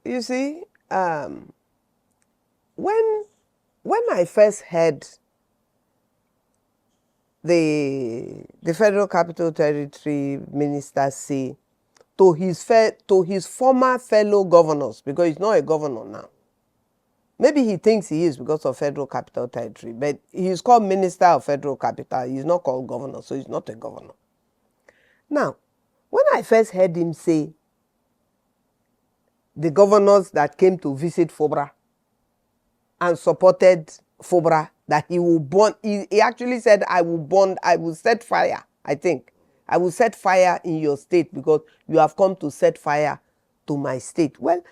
you see, when I first heard the Federal Capital Territory minister say to his former fellow governors, because he's not a governor now. Maybe he thinks he is because of Federal Capital Territory, but he's called Minister of Federal Capital. He's not called governor, so he's not a governor. Now, when I first heard him say the governors that came to visit Fobra and supported Fobra, that he will burn, he actually said, I will set fire, I think. I will set fire in your state because you have come to set fire to my state. Well,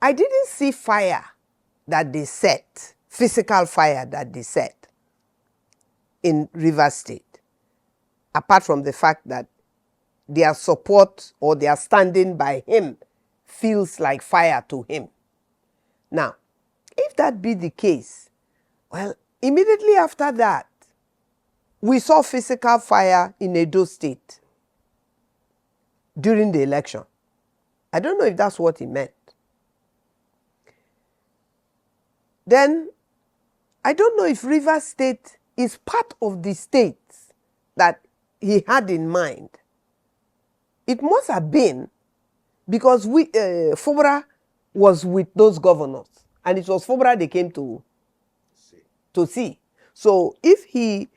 I didn't see fire that they set, physical fire that they set in Rivers State, apart from the fact that their support or their standing by him feels like fire to him. Now, if that be the case, well, immediately after that, we saw physical fire in Edo State during the election. I don't know if that's what he meant. Then, I don't know if Rivers State is part of the states that he had in mind. It must have been because Fobra was with those governors, and it was Fobra they came to see. So if he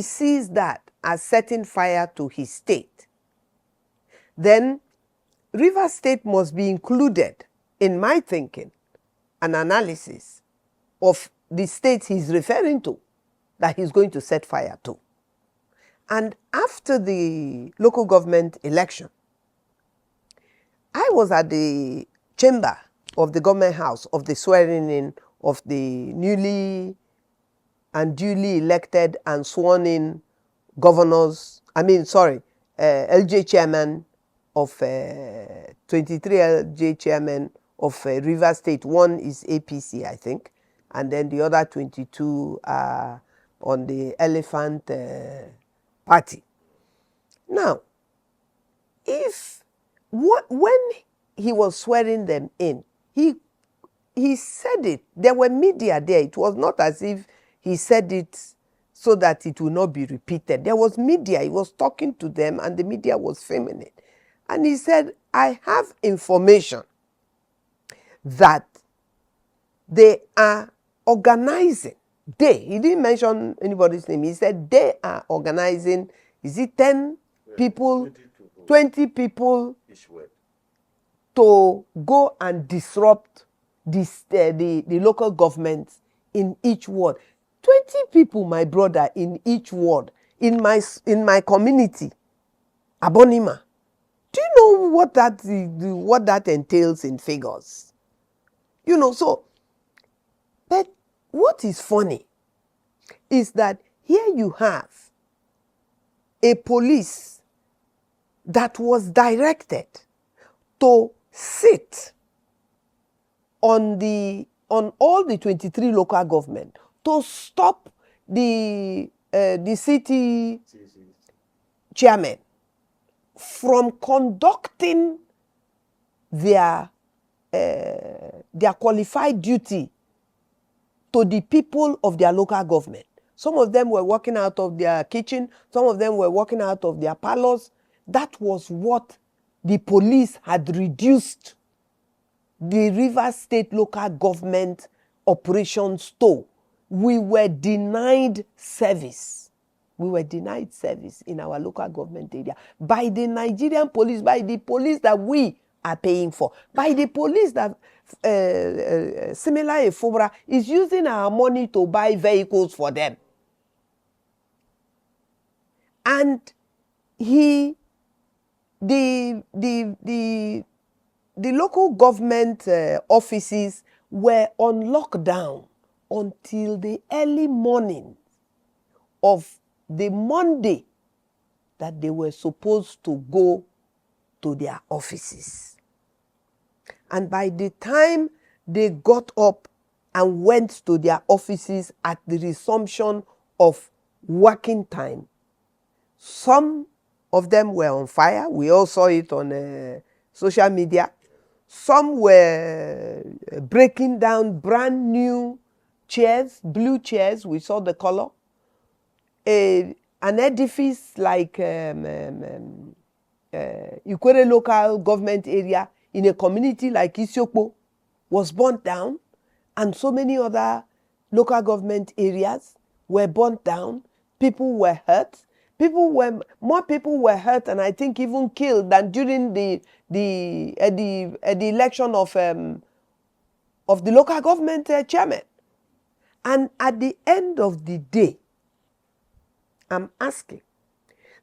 sees that as setting fire to his state, then Rivers State must be included in my thinking and analysis of the states he's referring to that he's going to set fire to. And after the local government election, I was at the chamber of the government house of the swearing in of the newly and duly elected and sworn in governors, LJ chairman of 23 LJ chairman of Rivers State. One is APC, I think, and then the other 22 are on the Elephant Party. Now, when he was swearing them in, he said it. There were media there. It was not as if he said it so that it will not be repeated. There was media. He was talking to them, and the media was filming it. And he said, I have information that they are organizing. He didn't mention anybody's name. He said they are organizing, is it 10 people, 20 people to go and disrupt the local governments in each ward. 20 people, my brother, in each ward, in my community, Abonima. Do you know what that entails in figures? But what is funny is that here you have a police that was directed to sit on all the 23 local government to stop the city chairman from conducting their qualified duty to the people of their local government. Some of them were working out of their kitchen. Some of them were working out of their parlors. That was what the police had reduced the Rivers State local government operations to. We were denied service. We were denied service in our local government area by the Nigerian police, by the police that we are paying for, by the police that similar Fobra is using our money to buy vehicles for them. And the local government offices were on lockdown until the early morning of the Monday that they were supposed to go to their offices. And by the time they got up and went to their offices at the resumption of working time, some of them were on fire. We all saw it on social media. Some were breaking down brand new chairs, blue chairs. We saw the color. An edifice like Ikwere local government area in a community like Isiokpo was burnt down, and so many other local government areas were burnt down. People were hurt. More people were hurt, and I think even killed than during the election of the local government chairman. And at the end of the day, I'm asking,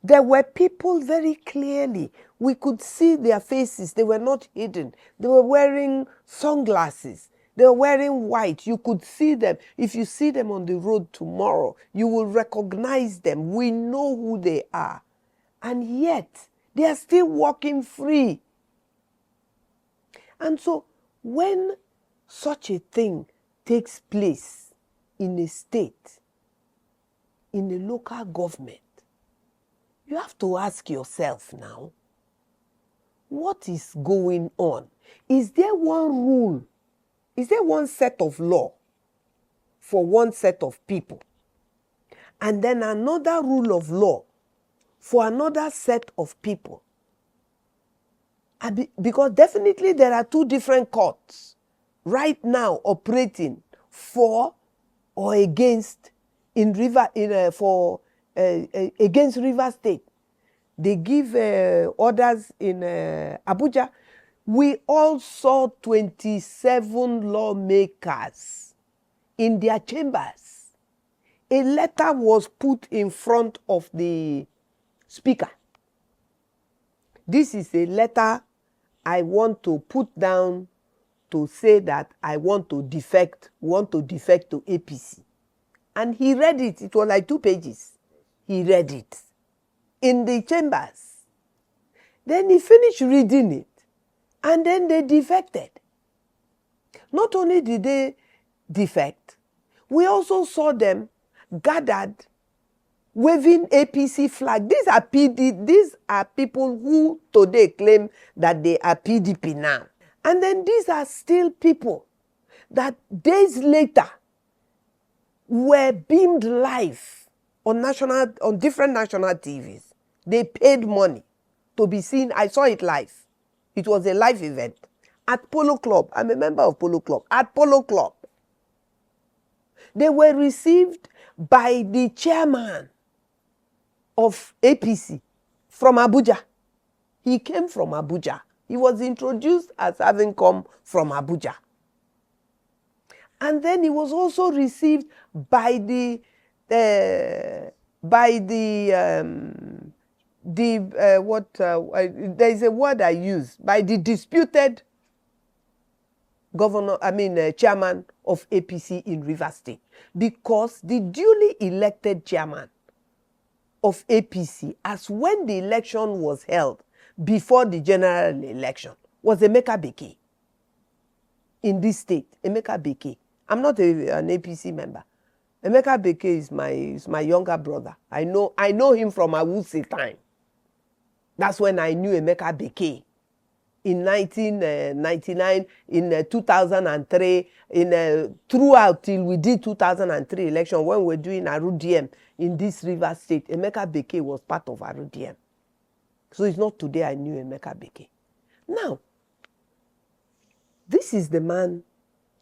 there were people very clearly. We could see their faces. They were not hidden. They were wearing sunglasses. They were wearing white. You could see them. If you see them on the road tomorrow, you will recognize them. We know who they are. And yet, they are still walking free. And so, when such a thing takes place in a state, in a local government, you have to ask yourself now, what is going on? Is there one rule? Is there one set of law for one set of people? And then another rule of law for another set of people? Because definitely there are two different courts right now operating for or against against Rivers State. They give orders in Abuja. We all saw 27 lawmakers in their chambers. A letter was put in front of the speaker. This is a letter I want to put down to say that I want to defect to APC. And he read it. It was like 2 pages. He read it in the chambers. Then he finished reading it. And then they defected. Not only did they defect, we also saw them gathered waving APC flag. These are people who today claim that they are PDP now. And then these are still people that days later were beamed live on different national TVs. They paid money to be seen. I saw it live. It was a live event at Polo Club. I'm a member of Polo Club. At Polo Club, they were received by the chairman of APC from Abuja. He came from Abuja. He was introduced as having come from Abuja. And then he was also received by there is a word I use, by the disputed chairman of APC in Rivers State, because the duly elected chairman of APC, as when the election was held before the general election, was Emeka Beke in this state. Emeka Beke. I'm not an APC member. Emeka Beke is my younger brother. I know him from Awusi time. That's when I knew Emeka Beke. In 1999, in 2003, throughout till we did 2003 election, when we were doing RUDM in this Rivers State, Emeka Beke was part of RUDM. So it's not today I knew Emeka Beke. Now, this is the man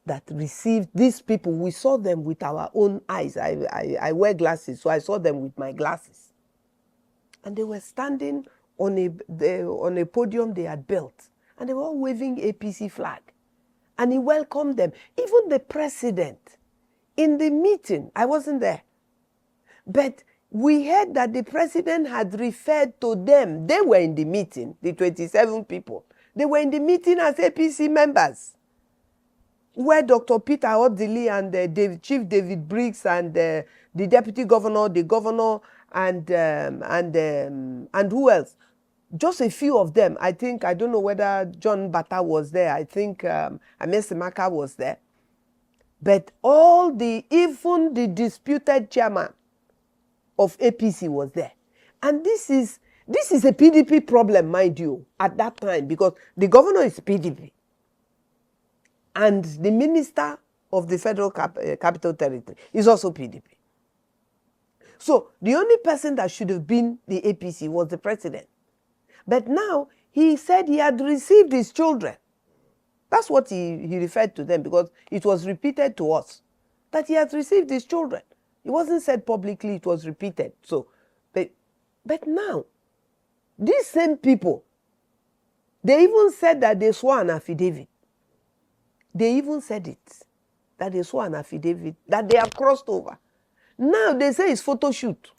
that received these people. We saw them with our own eyes. I wear glasses, so I saw them with my glasses. And they were standing on a podium they had built. And they were all waving APC flag. And he welcomed them. Even the president, in the meeting, I wasn't there. But we heard that the president had referred to them. They were in the meeting, the 27 people. They were in the meeting as APC members, where Dr. Peter Odili and Chief David Briggs and the deputy governor, the governor, and who else? Just a few of them. I don't know whether John Bata was there. I think Amesimaka was there. But even the disputed chairman of APC was there. And this is This is a PDP problem, mind you, at that time, because the governor is PDP. And the minister of the Federal Capital Territory is also PDP. So the only person that should have been the APC was the president. But now he said he had received his children. That's what he referred to them, because it was repeated to us that he had received his children. It wasn't said publicly, it was repeated. So, but now, these same people, they even said that they swore an affidavit. They even said it, that they swore an affidavit, that they have crossed over. Now they say it's photo shoot.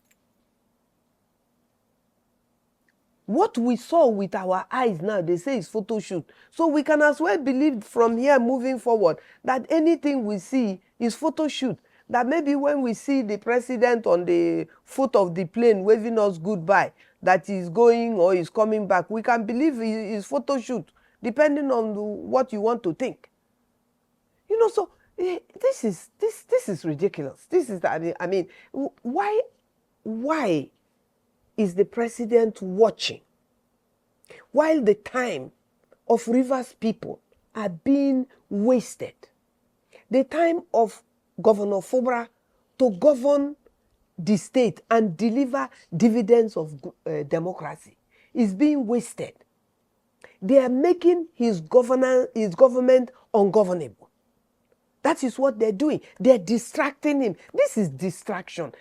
What we saw with our eyes now, they say it's photo shoot. So we can as well believe from here moving forward that anything we see is photo shoot. That maybe when we see the president on the foot of the plane waving us goodbye, that he's going or he's coming back, we can believe it's photo shoot, depending on what you want to think. You know, so this is ridiculous. This is, I mean, why is the president watching while the time of Rivers people are being wasted? The time of Governor Fubara to govern the state and deliver dividends of democracy is being wasted. They are making his government ungovernable. That is what they're doing. They're distracting him. This is distraction.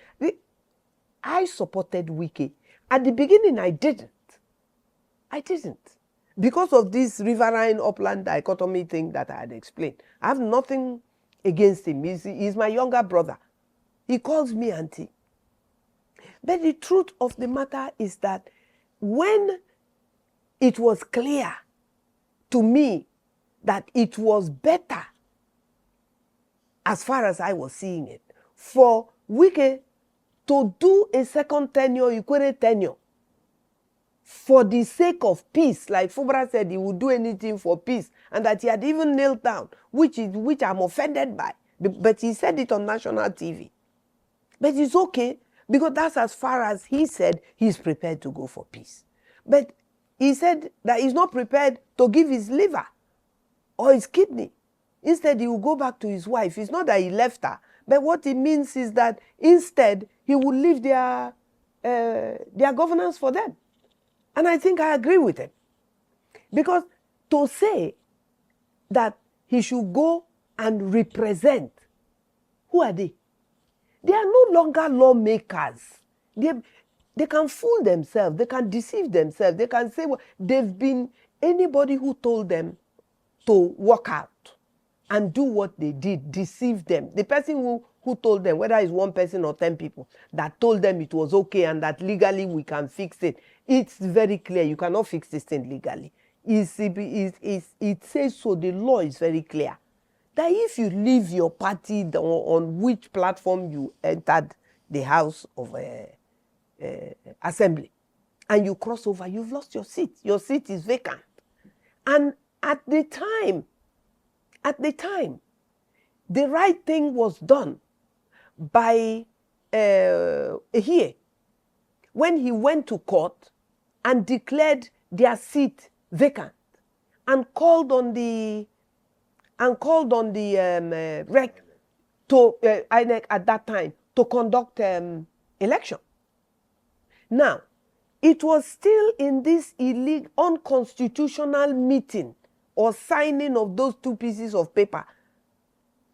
I supported Wike. At the beginning, I didn't. Because of this riverine upland dichotomy thing that I had explained. I have nothing against him. He's my younger brother. He calls me auntie. But the truth of the matter is that when it was clear to me that it was better, as far as I was seeing it, for Wike to do a second tenure, Ikwere tenure, for the sake of peace, like Fubara said, he would do anything for peace, and that he had even knelt down, which I'm offended by. But he said it on national TV. But it's okay, because that's as far as he said he's prepared to go for peace. But he said that he's not prepared to give his liver or his kidney. Instead, he will go back to his wife. It's not that he left her, but what it means is that instead, he will leave their governance for them. And I think I agree with him. Because to say that he should go and represent, who are they? They are no longer lawmakers. They can fool themselves. They can deceive themselves. They can say, well, they've been anybody who told them to walk out and do what they did, deceive them. The person who told them, whether it's one person or 10 people, that told them it was okay and that legally we can fix it. It's very clear. You cannot fix this thing legally. It says so. The law is very clear. That if you leave your party on which platform you entered the House of Assembly and you cross over, you've lost your seat. Your seat is vacant. And at the time, the right thing was done by Ehie when he went to court and declared their seat vacant and called on the rec to INEC at that time to conduct election. Now, it was still in this illegal, unconstitutional meeting or signing of those two pieces of paper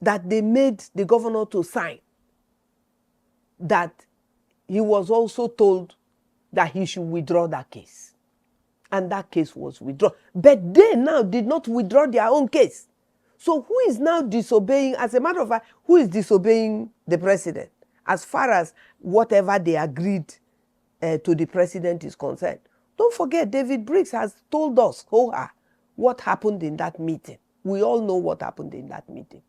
that they made the governor to sign, that he was also told that he should withdraw that case. And that case was withdrawn. But they now did not withdraw their own case. So who is now disobeying? As a matter of fact, who is disobeying the president as far as whatever they agreed to the president is concerned? Don't forget, David Briggs has told us, what happened in that meeting. We all know what happened in that meeting.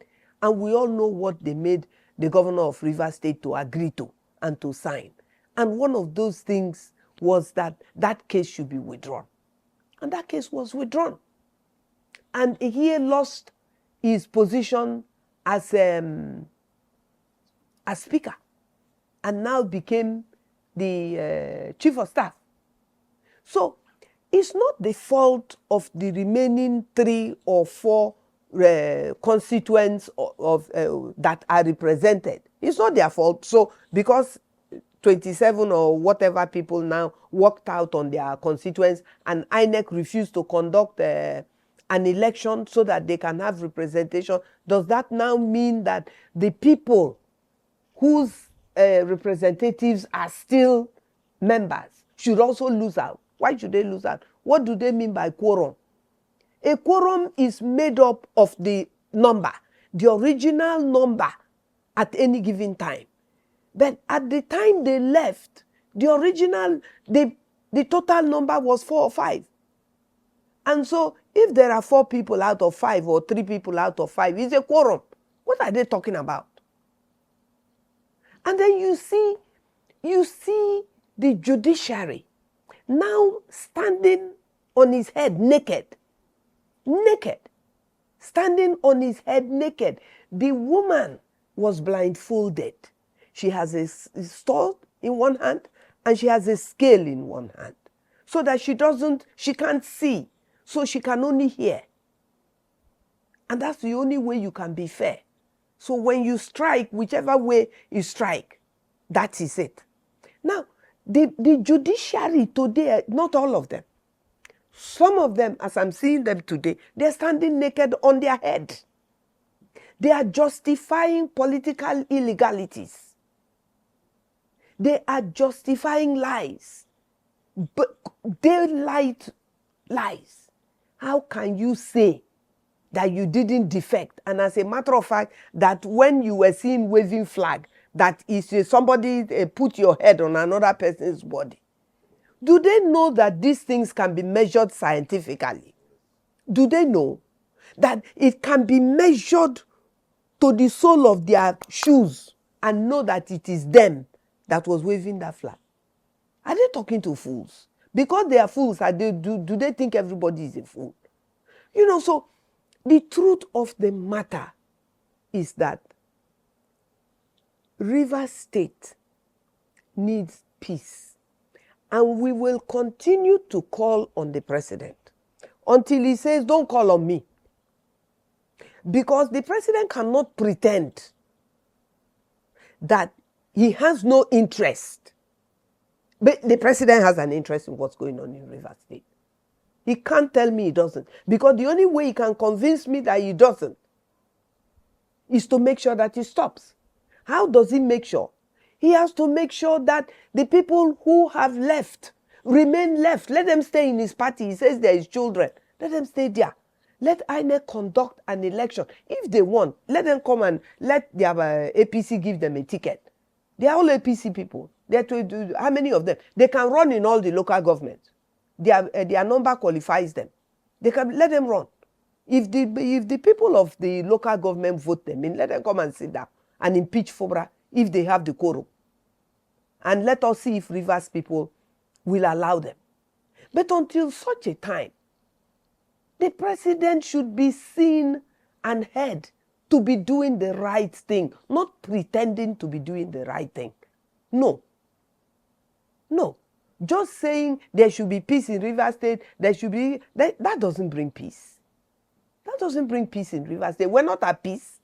And we all know what they made the governor of Rivers State to agree to and to sign. And one of those things was that that case should be withdrawn. And that case was withdrawn. And he lost his position as speaker and now became the chief of staff. So it's not the fault of the remaining 3 or 4 constituents that are represented. It's not their fault. So because 27 or whatever people now walked out on their constituents and INEC refused to conduct an election so that they can have representation, does that now mean that the people whose representatives are still members should also lose out? Why should they lose out? What do they mean by quorum? A quorum is made up of the number, the original number at any given time. But at the time they left, the total number was 4 or 5. And so if there are 4 people out of 5 or 3 people out of 5, it's a quorum. What are they talking about? And then you see the judiciary now standing on his head naked, standing on his head naked. The woman was blindfolded. She has a sword in one hand and she has a scale in one hand, so that she can't see, so she can only hear. And that's the only way you can be fair. So when you strike, whichever way you strike, that is it. Now, the judiciary today, not all of them, some of them, as I'm seeing them today, they're standing naked on their head. They are justifying political illegalities. They are justifying lies, but daylight lies. How can you say that you didn't defect? And as a matter of fact, that when you were seen waving flag, that is somebody put your head on another person's body. Do they know that these things can be measured scientifically? Do they know that it can be measured to the sole of their shoes and know that it is them that was waving that flag? Are they talking to fools? Because they are fools, do they think everybody is a fool? So the truth of the matter is that Rivers State needs peace. And we will continue to call on the president until he says, don't call on me. Because the president cannot pretend that he has no interest. But the president has an interest in what's going on in Rivers State. He can't tell me he doesn't. Because the only way he can convince me that he doesn't is to make sure that he stops. How does he make sure? He has to make sure that the people who have left remain left. Let them stay in his party. He says there is children. Let them stay there. Let INEC conduct an election. If they want, let them come and let their APC give them a ticket. They are all APC people. How many of them? They can run in all the local governments. Their number qualifies them. They can let them run. If the people of the local government vote them in, let them come and sit down and impeach FOBRA if they have the quorum. And let us see if Rivers people will allow them. But until such a time, the president should be seen and heard to be doing the right thing, not pretending to be doing the right thing. No. Just saying there should be peace in Rivers State, that doesn't bring peace. That doesn't bring peace in Rivers State. We're not at peace.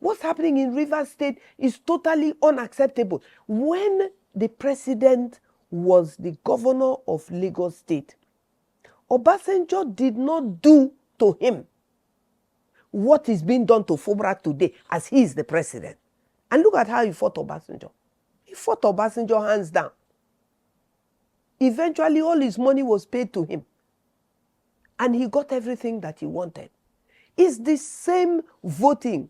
What's happening in Rivers State is totally unacceptable. When the president was the governor of Lagos State, Obasanjo did not do to him what is being done to FOBRA today as he is the president. And look at how he fought Obasanjo. He fought Obasanjo hands down. Eventually, all his money was paid to him. And he got everything that he wanted. It's the same voting.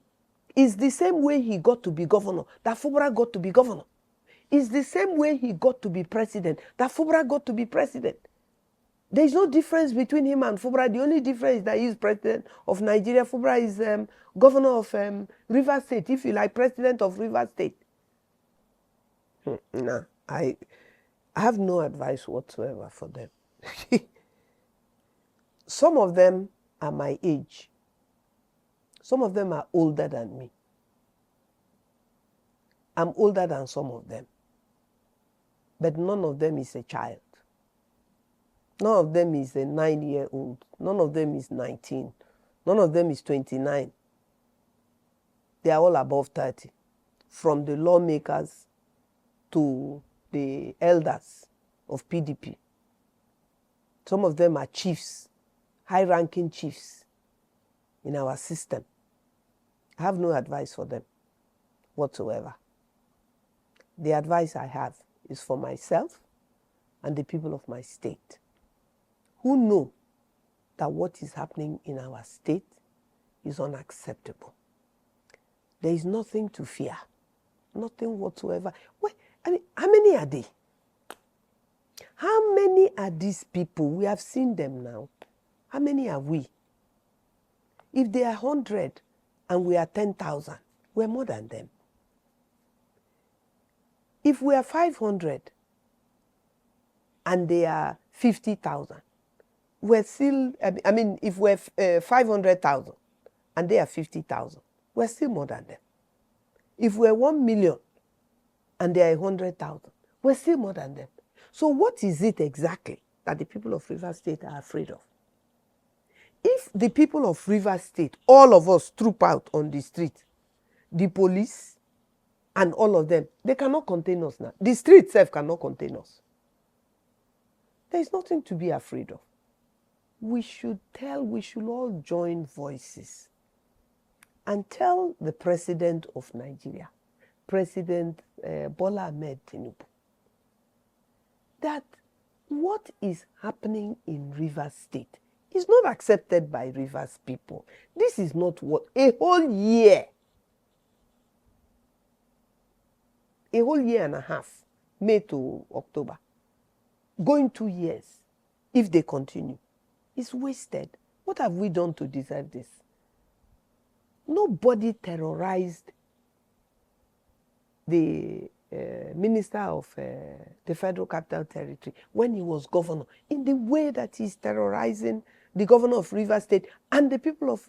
It's the same way he got to be governor that FOBRA got to be governor. It's the same way he got to be president that FOBRA got to be president. There is no difference between him and FOBRA. The only difference is that he is president of Nigeria. FOBRA is governor of Rivers State, if you like, president of Rivers State. No, I have no advice whatsoever for them. Some of them are my age. Some of them are older than me. I'm older than some of them. But none of them is a child. None of them is a 9-year-old. None of them is 19. None of them is 29. They are all above 30. From the lawmakers to the elders of PDP. Some of them are chiefs, high-ranking chiefs in our system. I have no advice for them whatsoever. The advice I have is for myself and the people of my state, who know that what is happening in our state is unacceptable. There is nothing to fear, nothing whatsoever. Well, I mean, how many are they? How many are these people? We have seen them now. How many are we? If they are 100 and we are 10,000, we're more than them. If we are 500 and they are 50,000, we're still, I mean, if we're 500,000 and they are 50,000, we're still more than them. If we're 1 million and they are 100,000, we're still more than them. So what is it exactly that the people of Rivers State are afraid of? If the people of Rivers State, all of us troop out on the street, the police and all of them, they cannot contain us now. The street itself cannot contain us. There is nothing to be afraid of. We should all join voices and tell the president of Nigeria, President Bola Ahmed Tinubu, that what is happening in Rivers State is not accepted by Rivers people. This is not what a whole year and a half, May to October, going 2 years, if they continue, is wasted. What have we done to deserve this? Nobody terrorized the minister of the Federal Capital Territory when he was governor in the way that he's terrorizing the governor of Rivers State and the people of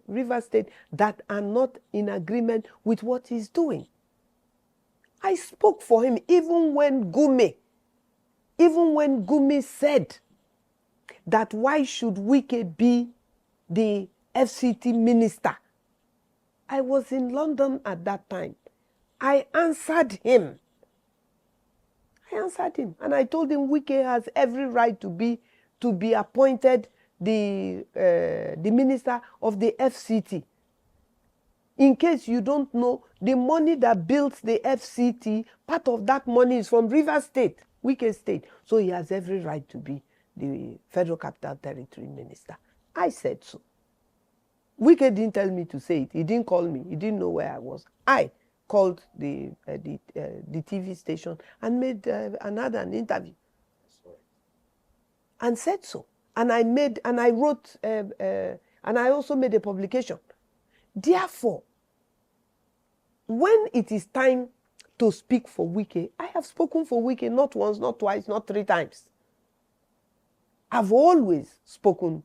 Rivers State that are not in agreement with what he's doing. I spoke for him even when Gumi said that why should Wike be the FCT minister. I was in London at that time. I answered him and I told him Wike has every right to be appointed the minister of the FCT. In case you don't know, the money that built the FCT, part of that money is from Rivers State, Wike State. So he has every right to be the Federal Capital Territory minister. I said so. Wike didn't tell me to say it. He didn't call me. He didn't know where I was. I called the TV station and made another interview. And said so. And I wrote, and I also made a publication. Therefore, when it is time to speak for Wike, I have spoken for Wike not once, not twice, not 3 times. I've always spoken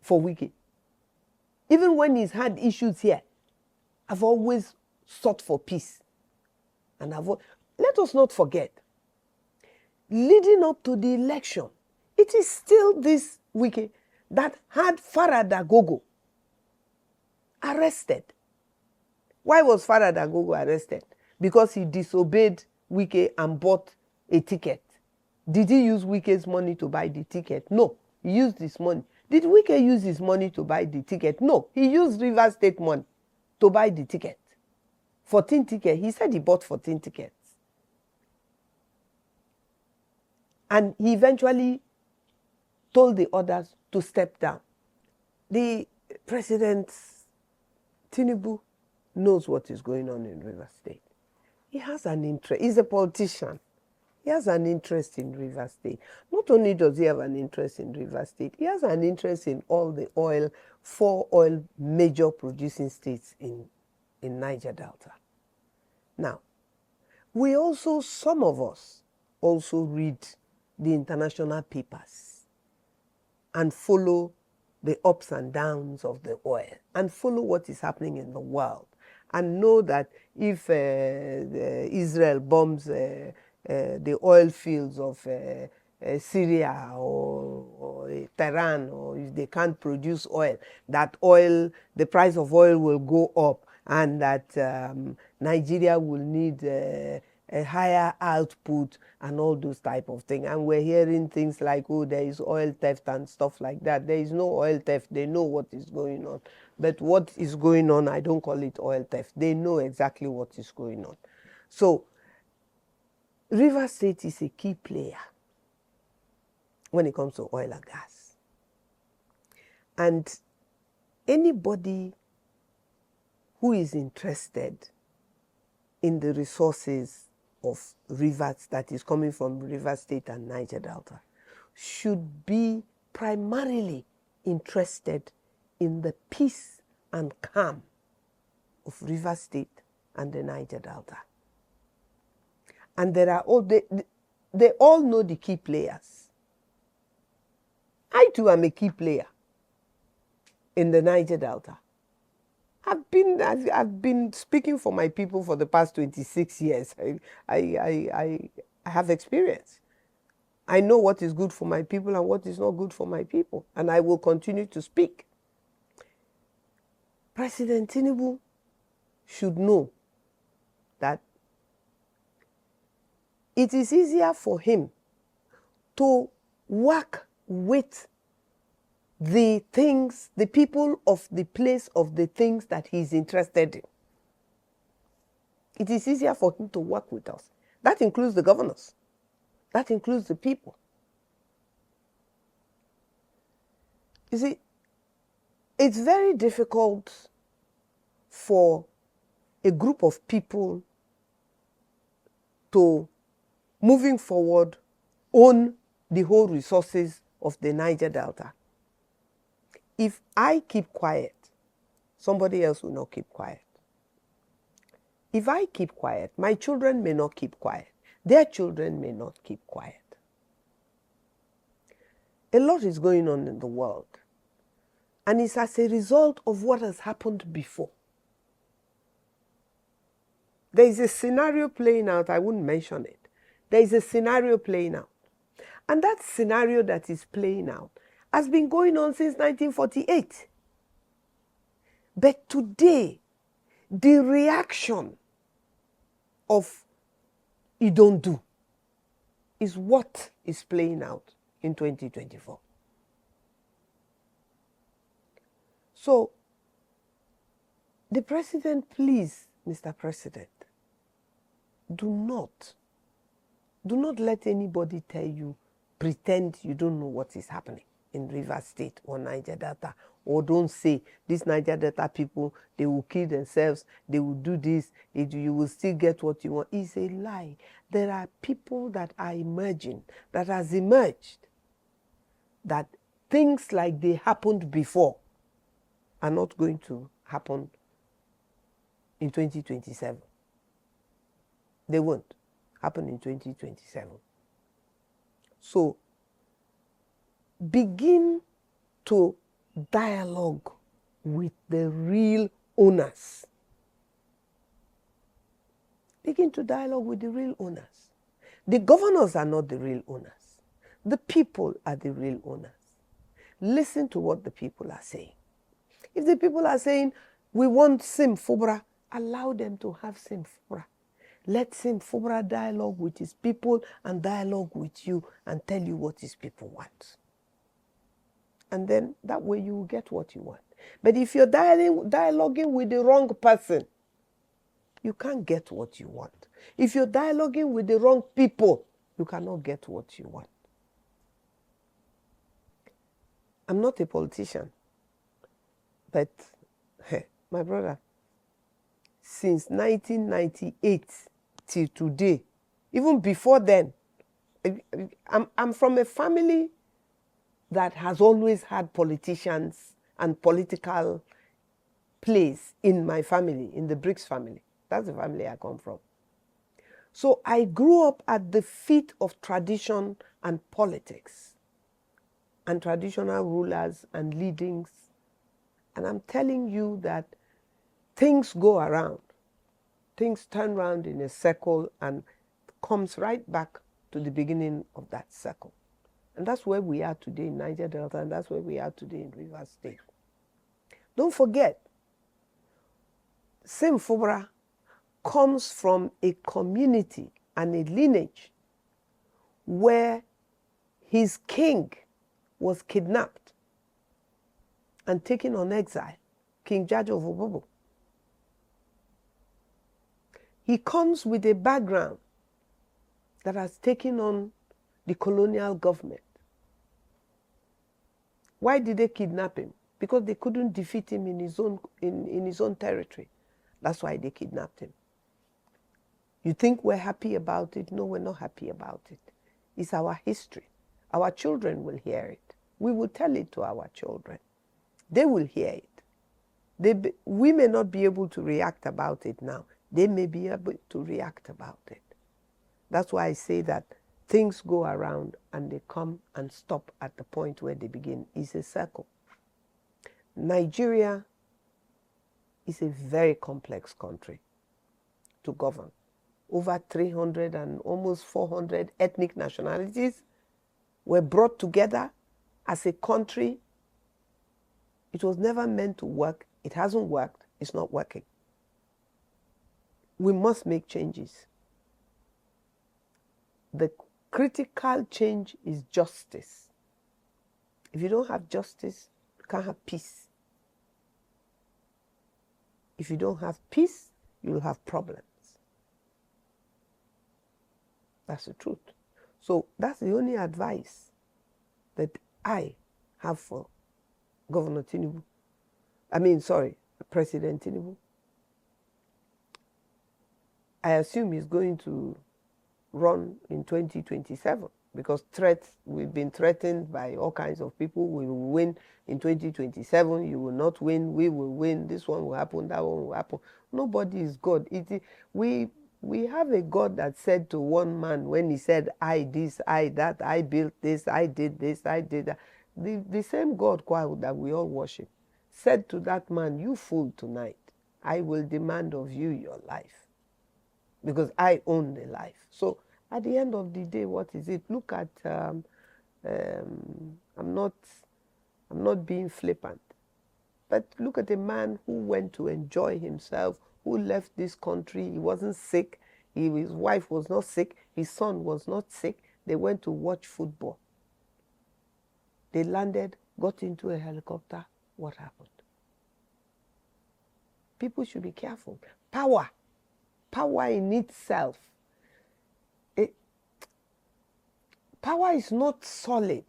for Wike. Even when he's had issues here, I've always sought for peace. And let us not forget, leading up to the election, it is still this Wike that had Farah Dagogo arrested. Why was Farah Dagogo arrested? Because he disobeyed Wike and bought a ticket. Did he use Wike's money to buy the ticket? No, he used his money. Did Wike use his money to buy the ticket? No, he used Rivers State money to buy the ticket. 14 tickets. He said he bought 14 tickets. And he eventually told the others to step down. The President Tinubu knows what is going on in Rivers State. He has an interest. He's a politician. He has an interest in Rivers State. Not only does he have an interest in Rivers State, he has an interest in all the 4 oil major producing states in Niger Delta. Now, some of us also read the international papers and follow the ups and downs of the oil and follow what is happening in the world and know that if Israel bombs the oil fields of Syria or Tehran, or if they can't produce oil, that oil, the price of oil will go up, and that Nigeria will need a higher output and all those type of things. And we're hearing things like, oh, there is oil theft and stuff like that. There is no oil theft. They know what is going on. But what is going on, I don't call it oil theft. They know exactly what is going on. So Rivers State is a key player when it comes to oil and gas. And anybody who is interested in the resources of rivers that is coming from Rivers State and Niger Delta should be primarily interested in the peace and calm of Rivers State and the Niger Delta. And there are all, they all know the key players. I too am a key player in the Niger Delta. I've been speaking for my people for the past 26 years. I have experience. I know what is good for my people and what is not good for my people, and I will continue to speak. President Tinubu should know that it is easier for him to work with the things, the people of the place of the things that he's interested in. It is easier for him to work with us. That includes the governors. That includes the people. You see, it's very difficult for a group of people to, moving forward, own the whole resources of the Niger Delta. If I keep quiet, somebody else will not keep quiet. If I keep quiet, my children may not keep quiet. Their children may not keep quiet. A lot is going on in the world, and it's as a result of what has happened before. There is a scenario playing out, I wouldn't mention it. There is a scenario playing out. And that scenario that is playing out has been going on since 1948. But today, the reaction of you don't do is what is playing out in 2024. So, the president, please, Mr. President, do not let anybody tell you, pretend you don't know what is happening in Rivers State or Niger Delta, or don't say, these Niger Delta people, they will kill themselves, they will do this, you will still get what you want. It's a lie. There are people that are emerging, that has emerged, that things like they happened before are not going to happen in 2027. They won't happen in 2027. So, begin to dialogue with the real owners. Begin to dialogue with the real owners. The governors are not the real owners. The people are the real owners. Listen to what the people are saying. If the people are saying, we want Sim Fubara, allow them to have Sim Fubara. Let Sim Fubara dialogue with his people and dialogue with you and tell you what his people want. And then that way you will get what you want. But if you're dialoguing with the wrong person, you can't get what you want. If you're dialoguing with the wrong people, you cannot get what you want. I'm not a politician, but hey, my brother, since 1998 till today, even before then, I'm from a family that has always had politicians and political place in my family, in the Briggs family. That's the family I come from. So I grew up at the feet of tradition and politics and traditional rulers and leadings. And I'm telling you that things go around. Things turn around in a circle and comes right back to the beginning of that circle. And that's where we are today in Niger Delta, and that's where we are today in Rivers State. Don't forget, Sim Fubara comes from a community and a lineage where his king was kidnapped and taken on exile, King Jaja of Obobo. He comes with a background that has taken on the colonial government. Why did they kidnap him? Because they couldn't defeat him in his own territory. That's why they kidnapped him. You think we're happy about it? No, we're not happy about it. It's our history. Our children will hear it. We will tell it to our children. They will hear it. We may not be able to react about it now. They may be able to react about it. That's why I say that things go around and they come and stop at the point where they begin. It's a circle. Nigeria is a very complex country to govern. Over 300 and almost 400 ethnic nationalities were brought together as a country. It was never meant to work. It hasn't worked. It's not working. We must make changes. The critical change is justice. If you don't have justice, you can't have peace. If you don't have peace, you'll have problems. That's the truth. So that's the only advice that I have for Governor Tinubu. President Tinubu. I assume he's going to run in 2027 because we've been threatened by all kinds of people. We will win in 2027. You will not win. We will win. This one will happen. That one will happen. Nobody is God. We have a God that said to one man when he said, I this, I that, I built this, I did that. The same God that we all worship said to that man, you fool tonight, I will demand of you your life because I own the life. So at the end of the day, what is it? Look at, I'm not being flippant, but look at a man who went to enjoy himself, who left this country. He wasn't sick. His wife was not sick. His son was not sick. They went to watch football. They landed, got into a helicopter. What happened? People should be careful. Power in itself. Power is not solid.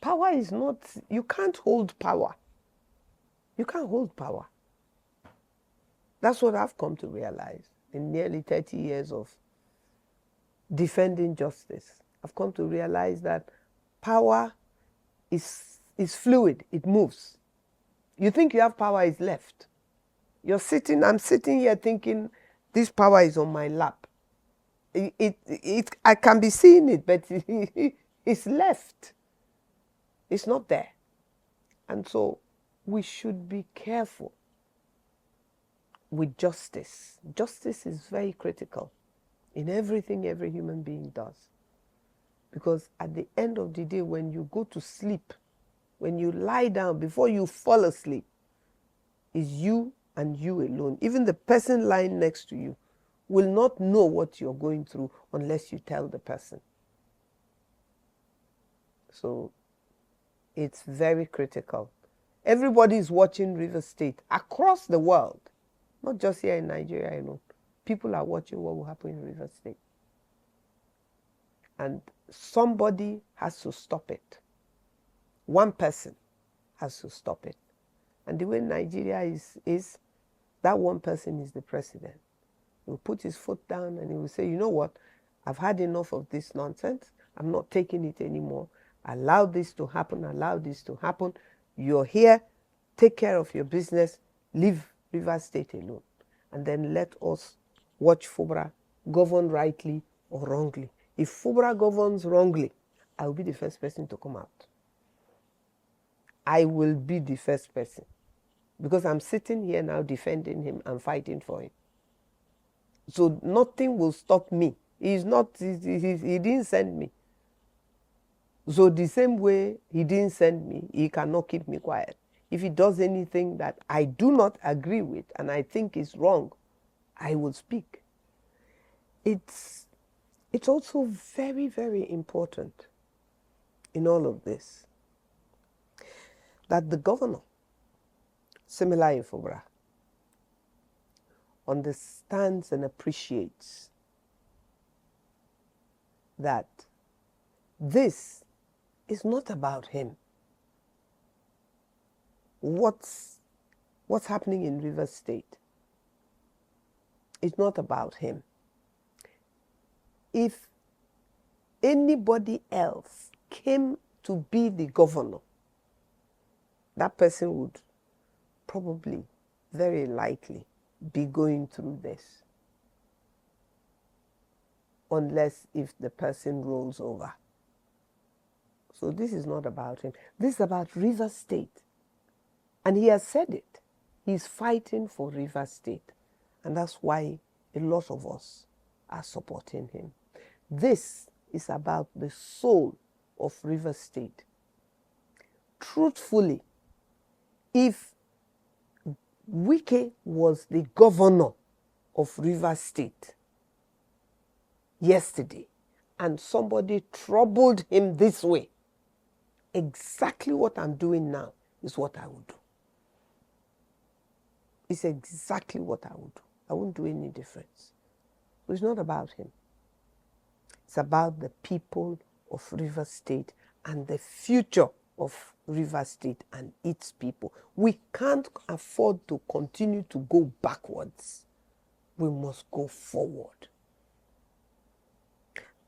Power is not, you can't hold power. You can't hold power. That's what I've come to realize in nearly 30 years of defending justice. I've come to realize that power is fluid. It moves. You think you have power, it's left. I'm sitting here thinking this power is on my lap. I can be seeing it, but it's left. It's not there. And so we should be careful with justice. Justice is very critical in everything every human being does. Because at the end of the day, when you go to sleep, when you lie down, before you fall asleep, is you and you alone. Even the person lying next to you will not know what you're going through unless you tell the person. So it's very critical. Everybody is watching Rivers State across the world, not just here in Nigeria alone. People are watching what will happen in Rivers State. And somebody has to stop it. One person has to stop it. And the way Nigeria is that one person is the president. He will put his foot down and he will say, you know what? I've had enough of this nonsense. I'm not taking it anymore. Allow this to happen. Allow this to happen. You're here. Take care of your business. Leave Rivers State alone. And then let us watch FUBRA govern rightly or wrongly. If FUBRA governs wrongly, I will be the first person to come out. I will be the first person. Because I'm sitting here now defending him and fighting for him. So nothing will stop me. He didn't send me. So the same way he didn't send me, he cannot keep me quiet. If he does anything that I do not agree with and I think is wrong, I will speak. It's also very, very important in all of this that the governor, Similayo Fubara, understands and appreciates that this is not about him. What's happening in Rivers State is not about him. If anybody else came to be the governor, that person would probably, very likely, be going through this. Unless if the person rolls over. So this is not about him. This is about Rivers State. And he has said it. He's fighting for Rivers State. And that's why a lot of us are supporting him. This is about the soul of Rivers State. Truthfully, if Wike was the governor of Rivers State yesterday and somebody troubled him this way, exactly what I'm doing now is what I would do. It's exactly what I would do. I wouldn't do any difference. So it's not about him. It's about the people of Rivers State and the future of Rivers State and its people. We can't afford to continue to go backwards. We must go forward.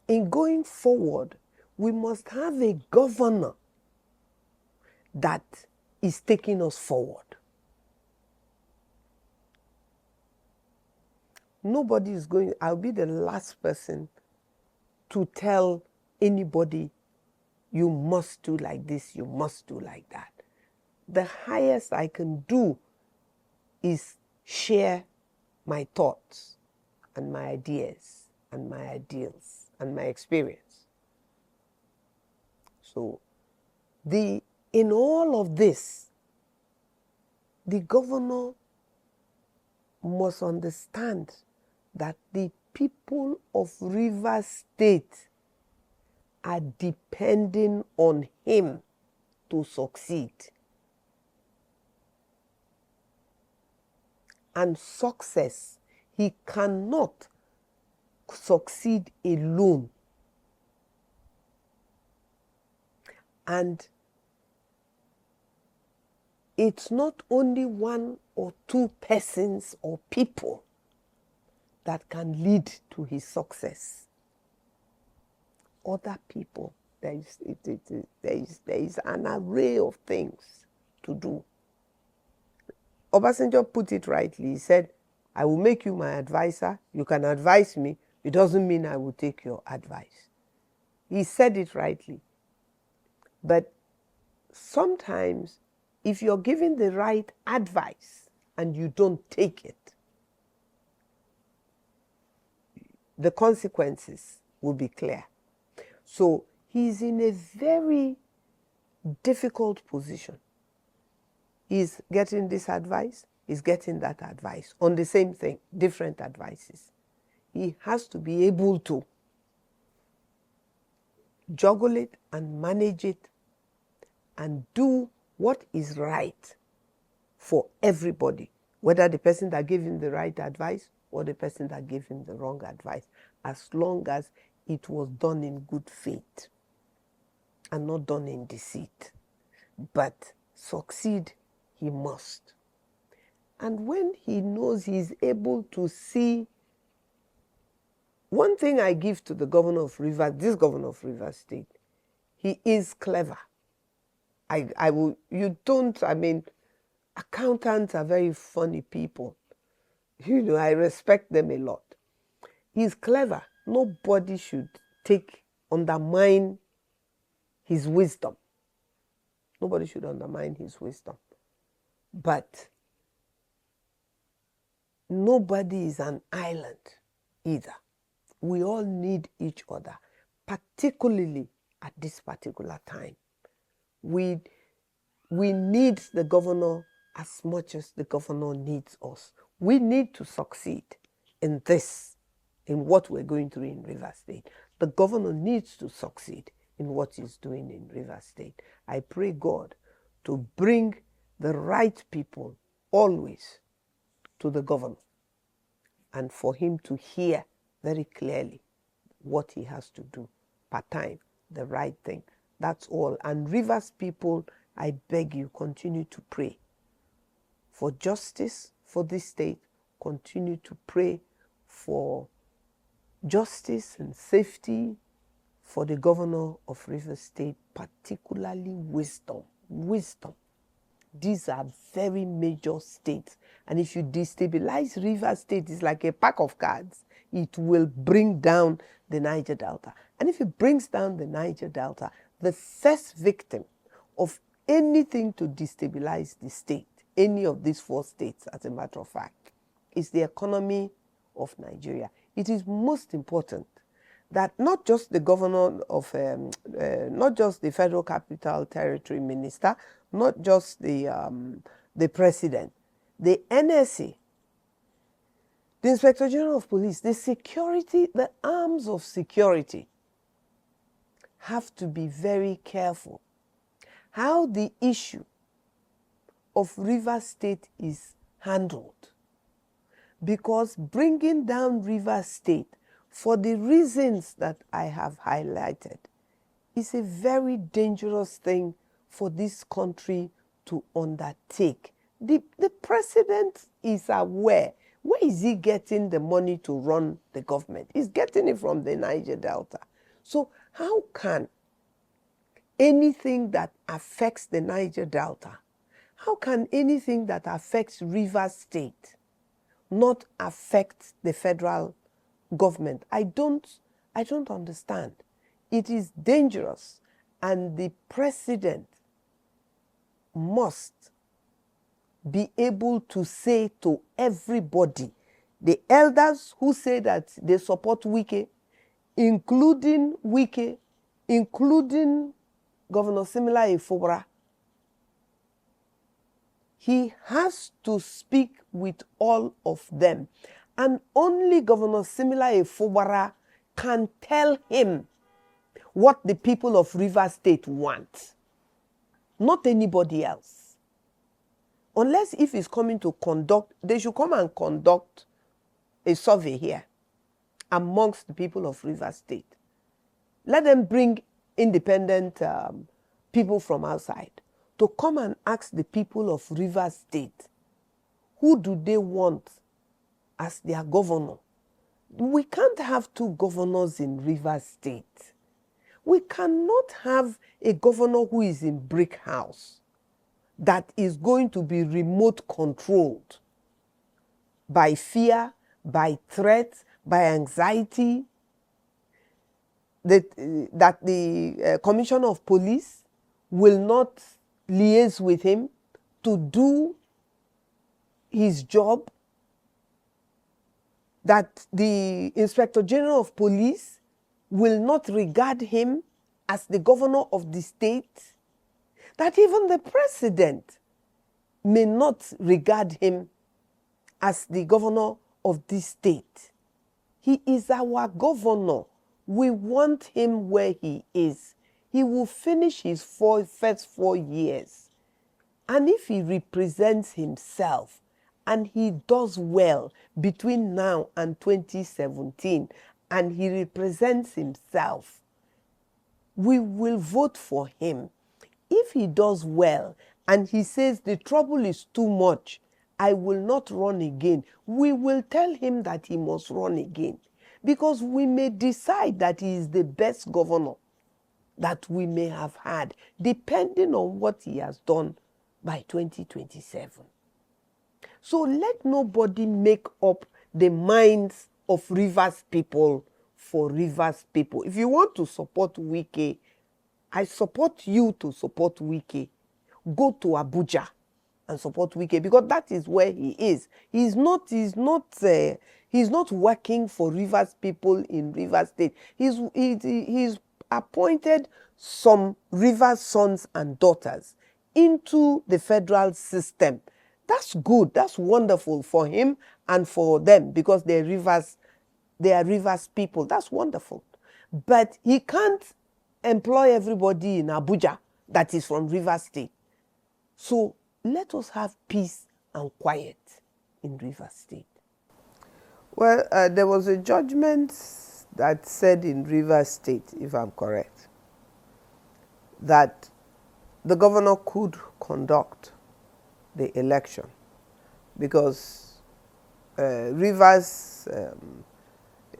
In going forward, we must have a governor that is taking us forward. Nobody is going, I'll be the last person to tell anybody, you must do like this, you must do like that. The highest I can do is share my thoughts and my ideas and my ideals and my experience. So, in all of this, the governor must understand that the people of Rivers State are depending on him to succeed. And success, he cannot succeed alone. And it's not only one or two persons or people that can lead to his success. Other people, there is an array of things to do. Obasanjo put it rightly. He said, I will make you my advisor. You can advise me. It doesn't mean I will take your advice. He said it rightly. But sometimes, if you're given the right advice and you don't take it, the consequences will be clear. So he's in a very difficult position. He's getting this advice, he's getting that advice on the same thing, different advices. He has to be able to juggle it and manage it and do what is right for everybody, whether the person that gave him the right advice or the person that gave him the wrong advice, as long as it was done in good faith and not done in deceit. But succeed he must. And when he knows he's able to see, one thing I give to the governor of Rivers, this governor of Rivers State, he is clever. Accountants are very funny people. I respect them a lot. He's clever. Nobody should undermine his wisdom. Nobody should undermine his wisdom. But nobody is an island either. We all need each other, particularly at this particular time. We need the governor as much as the governor needs us. We need to succeed in this, in what we're going through in Rivers State. The governor needs to succeed in what he's doing in Rivers State. I pray God to bring the right people always to the governor, and for him to hear very clearly what he has to do part time, the right thing. That's all. And Rivers people, I beg you, continue to pray for justice for this state. Continue to pray for justice and safety for the governor of Rivers State, particularly wisdom. Wisdom. These are very major states. And if you destabilize Rivers State, it's like a pack of cards. It will bring down the Niger Delta. And if it brings down the Niger Delta, the first victim of anything to destabilize the state, any of these 4 states, as a matter of fact, is the economy of Nigeria. It is most important that not just the governor of, not just the Federal Capital Territory minister, not just the president, the NSA, the Inspector General of Police, the security, the arms of security have to be very careful how the issue of Rivers State is handled. Because bringing down Rivers State for the reasons that I have highlighted is a very dangerous thing for this country to undertake. The president is aware. Where is he getting the money to run the government? He's getting it from the Niger Delta. So how can anything that affects the Niger Delta, how can anything that affects Rivers State not affect the federal government? I don't understand. It is dangerous, and the president must be able to say to everybody, the elders who say that they support Wike, including Wike, including Governor Simila Ifobra, he has to speak with all of them. And only Governor Simila Ifobra can tell him what the people of Rivers State want. Not anybody else. Unless if he's coming to conduct, they should come and conduct a survey here amongst the people of Rivers State. Let them bring independent people from outside to come and ask the people of Rivers State, who do they want as their governor? We can't have 2 governors in Rivers State. We cannot have a governor who is in brick house that is going to be remote controlled by fear, by threat, by anxiety, that the Commissioner of Police will not liaise with him to do his job, that the Inspector General of Police will not regard him as the governor of the state, that even the president may not regard him as the governor of this state. He is our governor. We want him where he is. He will finish his first 4 years. And if he represents himself and he does well between now and 2017, and he represents himself, we will vote for him. If he does well and he says the trouble is too much, I will not run again, we will tell him that he must run again. Because we may decide that he is the best governor that we may have had, depending on what he has done by 2027. So let nobody make up the minds of Rivers people for Rivers people. If you want to support Wike, I support you to support Wike. Go to Abuja and support Wike, because that is where he is. He's not working for Rivers people in Rivers State. He's appointed some Rivers sons and daughters into the federal system. That's good. That's wonderful for him and for them because they're Rivers people. That's wonderful. But he can't employ everybody in Abuja that is from Rivers State. So let us have peace and quiet in Rivers State. Well, there was a judgment that said in Rivers State, if I'm correct, that the governor could conduct the election because Rivers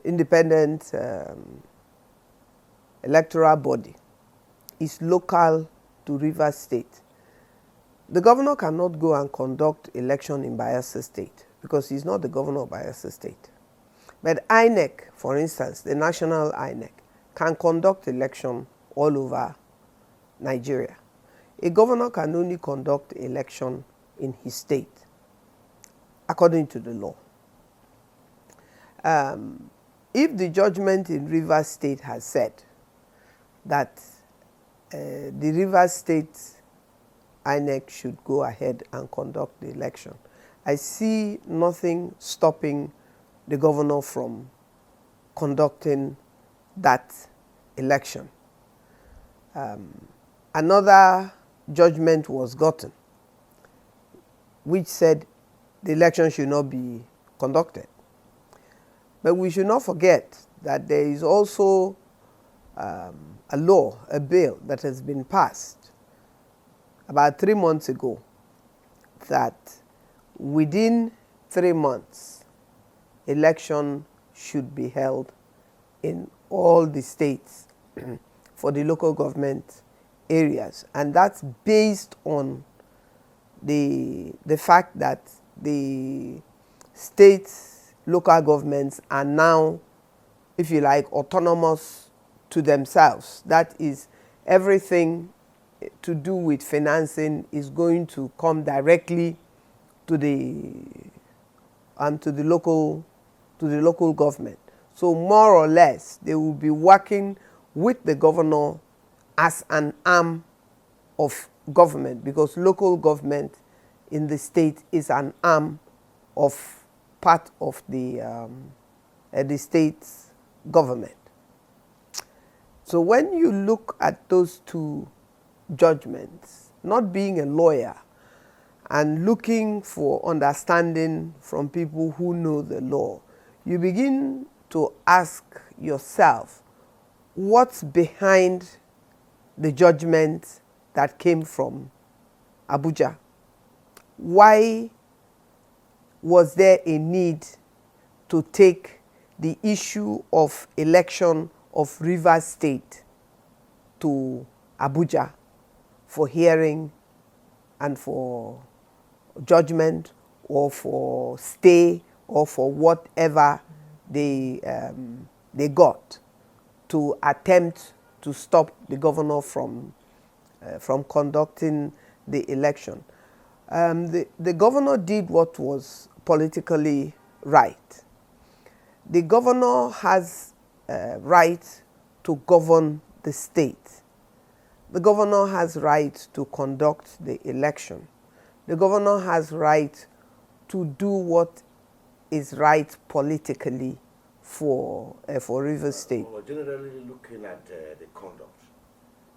independent electoral body is local to Rivers State. The governor cannot go and conduct election in Bayelsa State because he's not the governor of Bayelsa State. But INEC, for instance, the national INEC, can conduct election all over Nigeria. A governor can only conduct election in his state, according to the law. If the judgment in Rivers State has said that the Rivers State INEC should go ahead and conduct the election, I see nothing stopping the governor from conducting that election. Another judgment was gotten which said the election should not be conducted. But we should not forget that there is also a law, a bill that has been passed about 3 months ago that within 3 months, election should be held in all the states for the local government areas. And that's based on the fact that the states, local governments are now, if you like, autonomous to themselves. That is, everything to do with financing is going to come directly to the local government. So more or less, they will be working with the governor as an arm of government, because local government in the state is an arm of part of the state's government. So when you look at those two judgments, not being a lawyer and looking for understanding from people who know the law, you begin to ask yourself, what's behind the judgment that came from Abuja? Why was there a need to take the issue of election of Rivers State to Abuja for hearing and for judgment or for stay or for whatever they got to attempt to stop the governor from conducting the election? The governor did what was politically right. The governor has right to govern the state. The governor has right to conduct the election. The governor has right to do what is right politically for Rivers State. Well, generally looking at the conduct,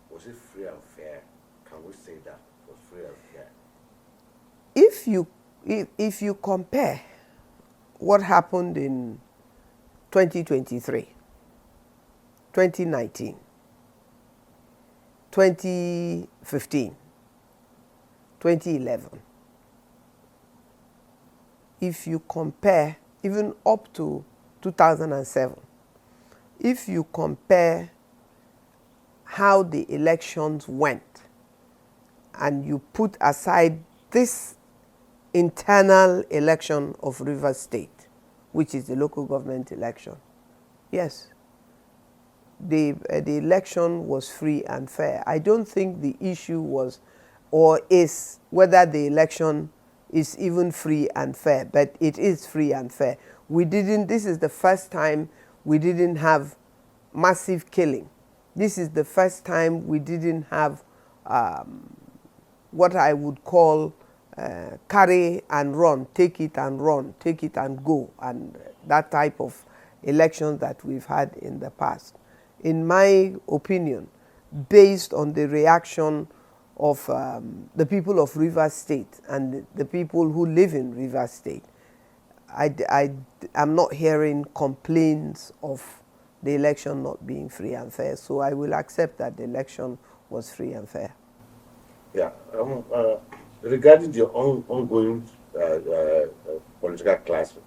was it free and fair? Can we say that it was free and fair? If you compare what happened in 2023, 2019, 2015, 2011, if you compare even up to 2007, if you compare how the elections went and you put aside this internal election of Rivers State, which is the local government election, yes, the election was free and fair. I don't think the issue was or is whether the election is even free and fair, but it is free and fair. This is the first time we didn't have massive killing This is the first time we didn't have what I would call carry and run, take it and run, take it and go, and that type of elections that we've had in the past. In my opinion, based on the reaction of the people of Rivers State and the people who live in Rivers State, I'm not hearing complaints of the election not being free and fair. So I will accept that the election was free and fair. Yeah. Regarding the ongoing political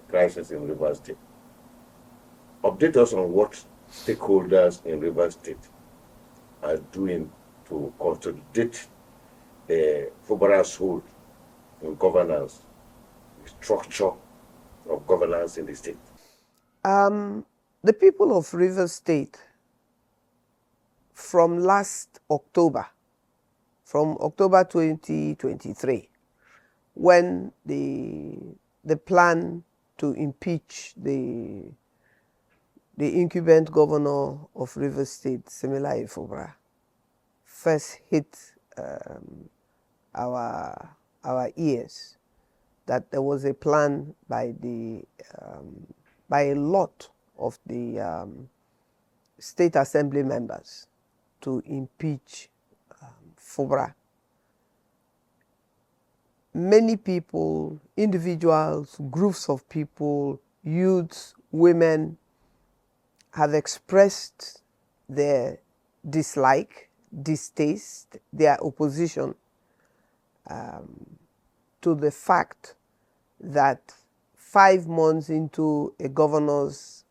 crisis in Rivers State, update us on what stakeholders in Rivers State are doing to consolidate the Fubara's hold in governance, structure of governance in the state. The people of Rivers State, from last October, from October 2023, when the plan to impeach the incumbent governor of Rivers State, Siminalayi Fubara, first hit our ears, that there was a plan by a lot of the state assembly members to impeach Fubara. Many people, individuals, groups of people, youths, women, have expressed their dislike, distaste, their opposition to the fact that 5 months into a governor's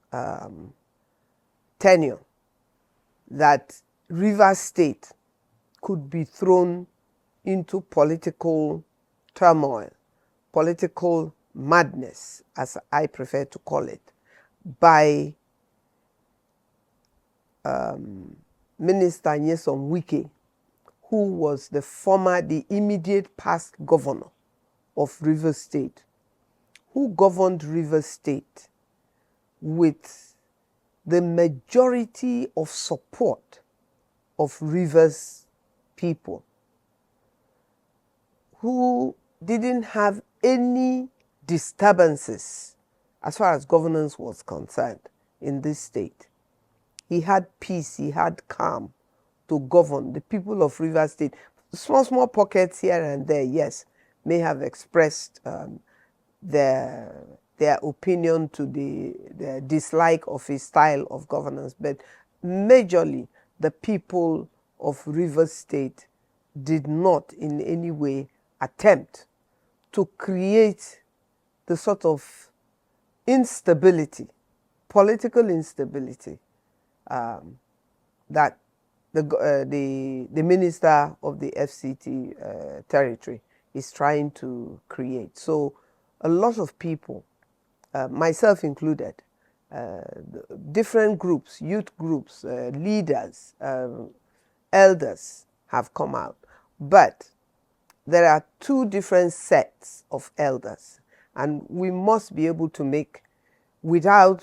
tenure, that Rivers State could be thrown into political turmoil, political madness, as I prefer to call it, by Minister Nyesom Wike, who was the immediate past governor of Rivers State, who governed Rivers State with the majority of support of Rivers people, who didn't have any disturbances as far as governance was concerned in this state. He had peace, he had calm to govern. The people of Rivers State, small pockets here and there, yes, may have expressed their opinion to the dislike of his style of governance, but majorly the people of Rivers State did not in any way attempt to create the sort of instability, political instability, that the minister of the FCT territory is trying to create. So a lot of people, myself included, different groups, youth groups, leaders, elders have come out. But there are two different sets of elders, and we must be able to make, without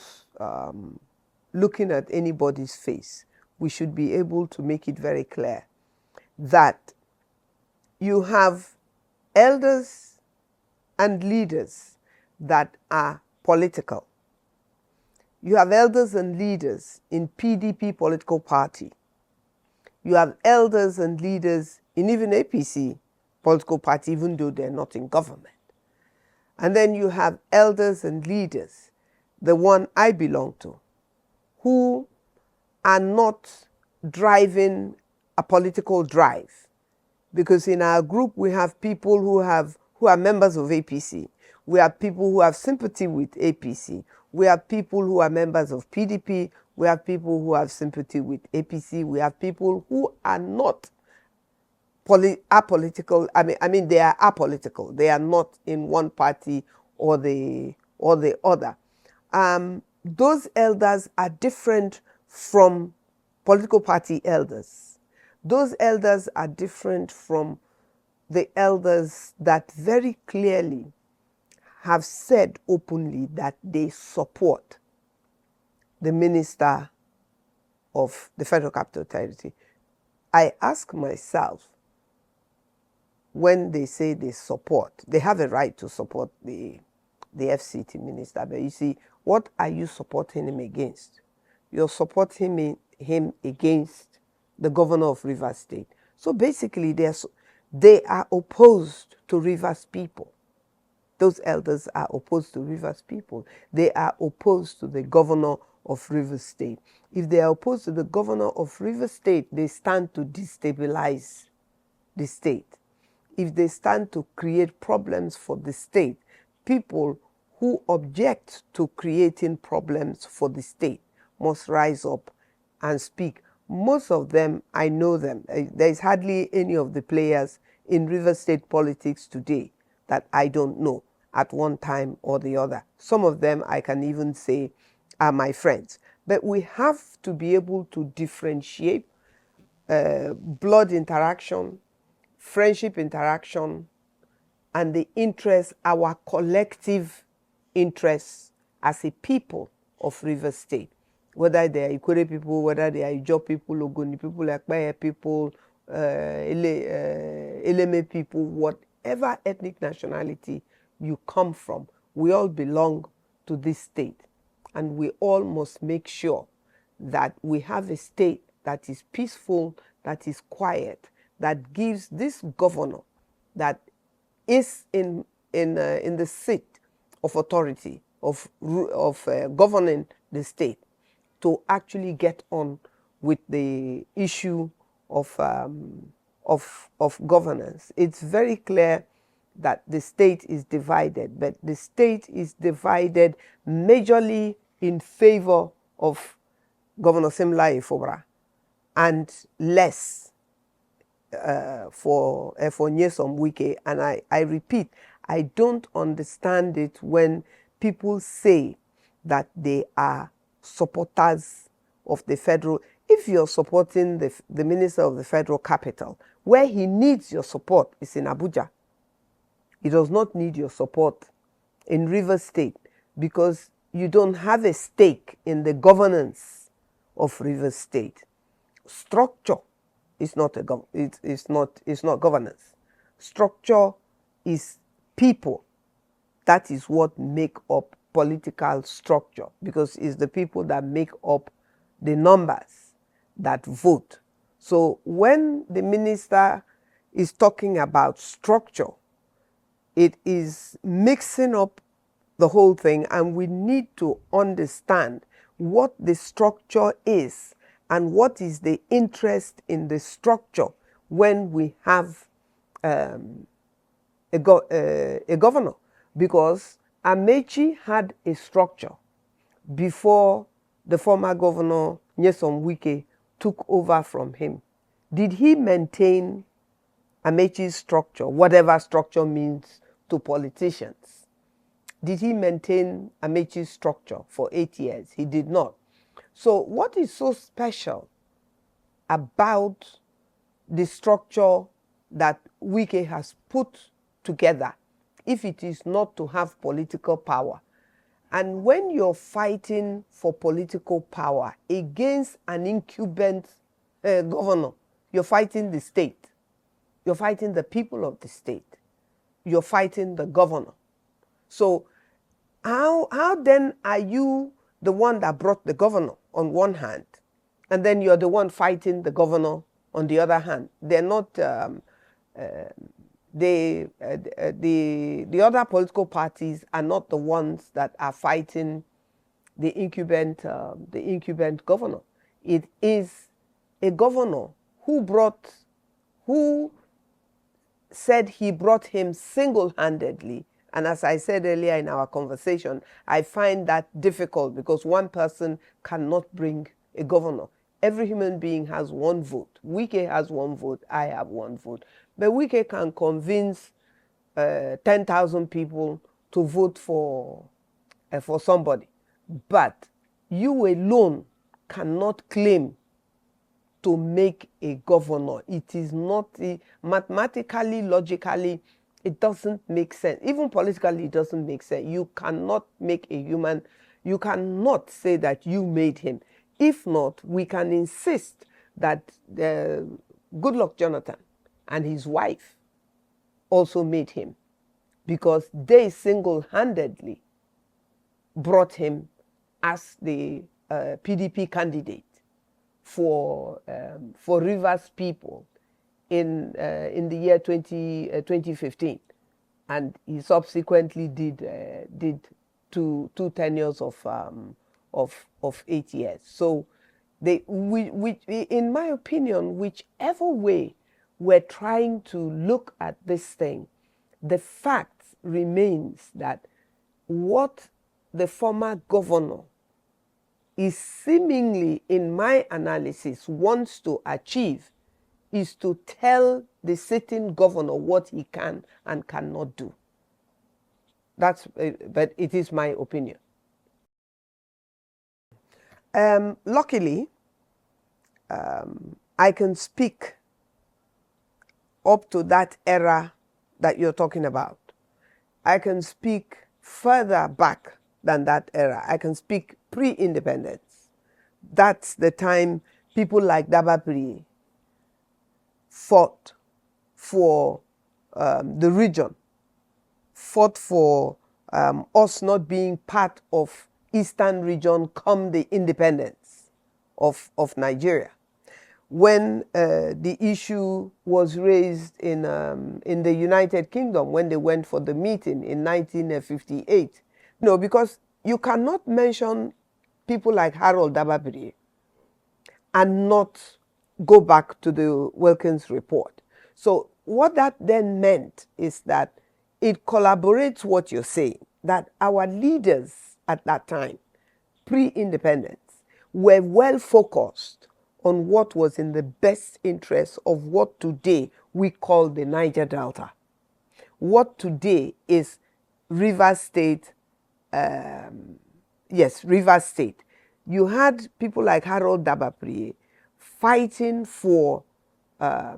looking at anybody's face, we should be able to make it very clear that you have elders and leaders that are political. You have elders and leaders in PDP political party. You have elders and leaders in even APC political party, even though they're not in government. And then you have elders and leaders, the one I belong to, who are not driving a political drive. Because in our group, we have people who are members of APC. We have people who have sympathy with APC. We have people who are members of PDP. We have people who have sympathy with APC. We have people who are not apolitical. I mean, they are apolitical. They are not in one party or the other. Those elders are different from political party elders. Those elders are different from the elders that very clearly have said openly that they support the minister of the Federal Capital Territory, I ask myself, when they say they support, they have a right to support the FCT minister, but you see, what are you supporting him against? You're supporting him against the governor of Rivers State. So basically, they are opposed to Rivers people. Those elders are opposed to Rivers people. They are opposed to the governor of Rivers State. If they are opposed to the governor of Rivers State, they stand to destabilize the state. If they stand to create problems for the state, people who object to creating problems for the state must rise up and speak. Most of them, I know them. There is hardly any of the players in Rivers State politics today that I don't know at one time or the other. Some of them I can even say are my friends. But we have to be able to differentiate blood interaction, friendship interaction, and the interests, our collective interests as a people of Rivers State, whether they are Ikore people, whether they are Ijaw people, Ogoni people, Ekpeye people, Eleme people, whatever ethnic nationality you come from, we all belong to this state. And we all must make sure that we have a state that is peaceful, that is quiet, that gives this governor that is in the seat of authority, of governing the state, to actually get on with the issue of governance. It's very clear that the state is divided, but the state is divided majorly in favor of Governor Siminalayi Fubara and less for Nyesom Wike. And I repeat, I don't understand it when people say that they are supporters of the federal. If you're supporting the minister of the federal capital, where he needs your support is in Abuja. He does not need your support in Rivers State because you don't have a stake in the governance of Rivers State. Structure is not it's not governance. Structure is people. That is what make up political structure, because it's the people that make up the numbers that vote. So when the minister is talking about structure, it is mixing up the whole thing, and we need to understand what the structure is and what is the interest in the structure when we have a governor. Because Amaechi had a structure before the former governor Nyesom Wike took over from him. Did he maintain Amaechi's structure, whatever structure means to politicians? Did he maintain Amaechi's structure for 8 years? He did not. So what is so special about the structure that Wike has put together, if it is not to have political power? And when you're fighting for political power against an incumbent governor, you're fighting the state. You're fighting the people of the state. You're fighting the governor. So how then are you the one that brought the governor on one hand, and then you're the one fighting the governor on the other hand? They're not, the other political parties are not the ones that are fighting the incumbent governor. It is a governor who said he brought him single-handedly. And as I said earlier in our conversation, I find that difficult because one person cannot bring a governor. Every human being has one vote. Wike has one vote. I have one vote. But Wike can convince 10,000 people to vote for somebody. But you alone cannot claim to make a governor. It is not mathematically, logically, it doesn't make sense. Even politically, it doesn't make sense. You cannot make a human, you cannot say that you made him. If not, we can insist that Goodluck Jonathan and his wife also made him, because they single-handedly brought him as the PDP candidate for Rivers people in the year 2015, and he subsequently did two tenures of 8 years. So in my opinion, whichever way we're trying to look at this thing, the fact remains that what the former governor is seemingly, in my analysis, wants to achieve is to tell the sitting governor what he can and cannot do. But it is my opinion. Luckily, I can speak up to that era that you're talking about. I can speak further back than that era. I can speak pre-independence. That's the time people like Dabapiri fought for the region, fought for us not being part of Eastern region come the independence of Nigeria. When the issue was raised in the United Kingdom, when they went for the meeting in 1958, no, because you cannot mention people like Harold Dabapiri and not go back to the Wilkins report. So what that then meant is that it corroborates what you're saying, that our leaders at that time, pre-independence, were well focused on what was in the best interest of what today we call the Niger Delta. What today is Rivers State, Rivers State. You had people like Harold Dabapiri fighting for a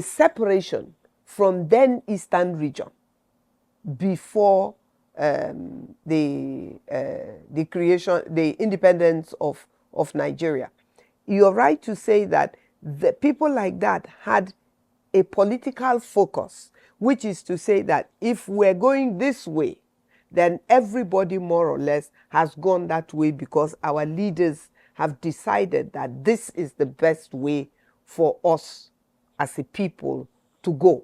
separation from then Eastern region before the independence of Nigeria. You're right to say that the people like that had a political focus, which is to say that if we're going this way, then everybody more or less has gone that way because our leaders have decided that this is the best way for us as a people to go.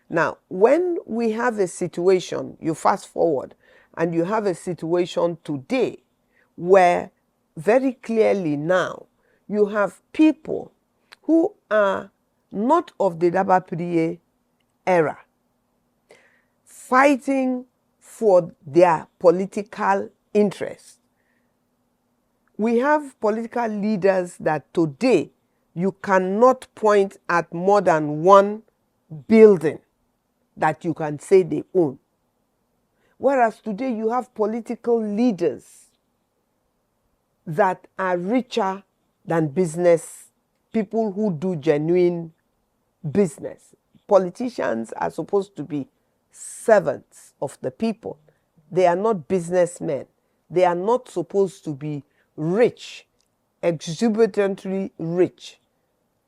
Now, when we have a situation, you fast forward, and you have a situation today where very clearly now you have people who are not of the Dabapiri era fighting for their political interests. We have political leaders that today you cannot point at more than one building that you can say they own. Whereas today you have political leaders that are richer than business, people who do genuine business. Politicians are supposed to be servants of the people. They are not businessmen. They are not supposed to be rich, exuberantly rich,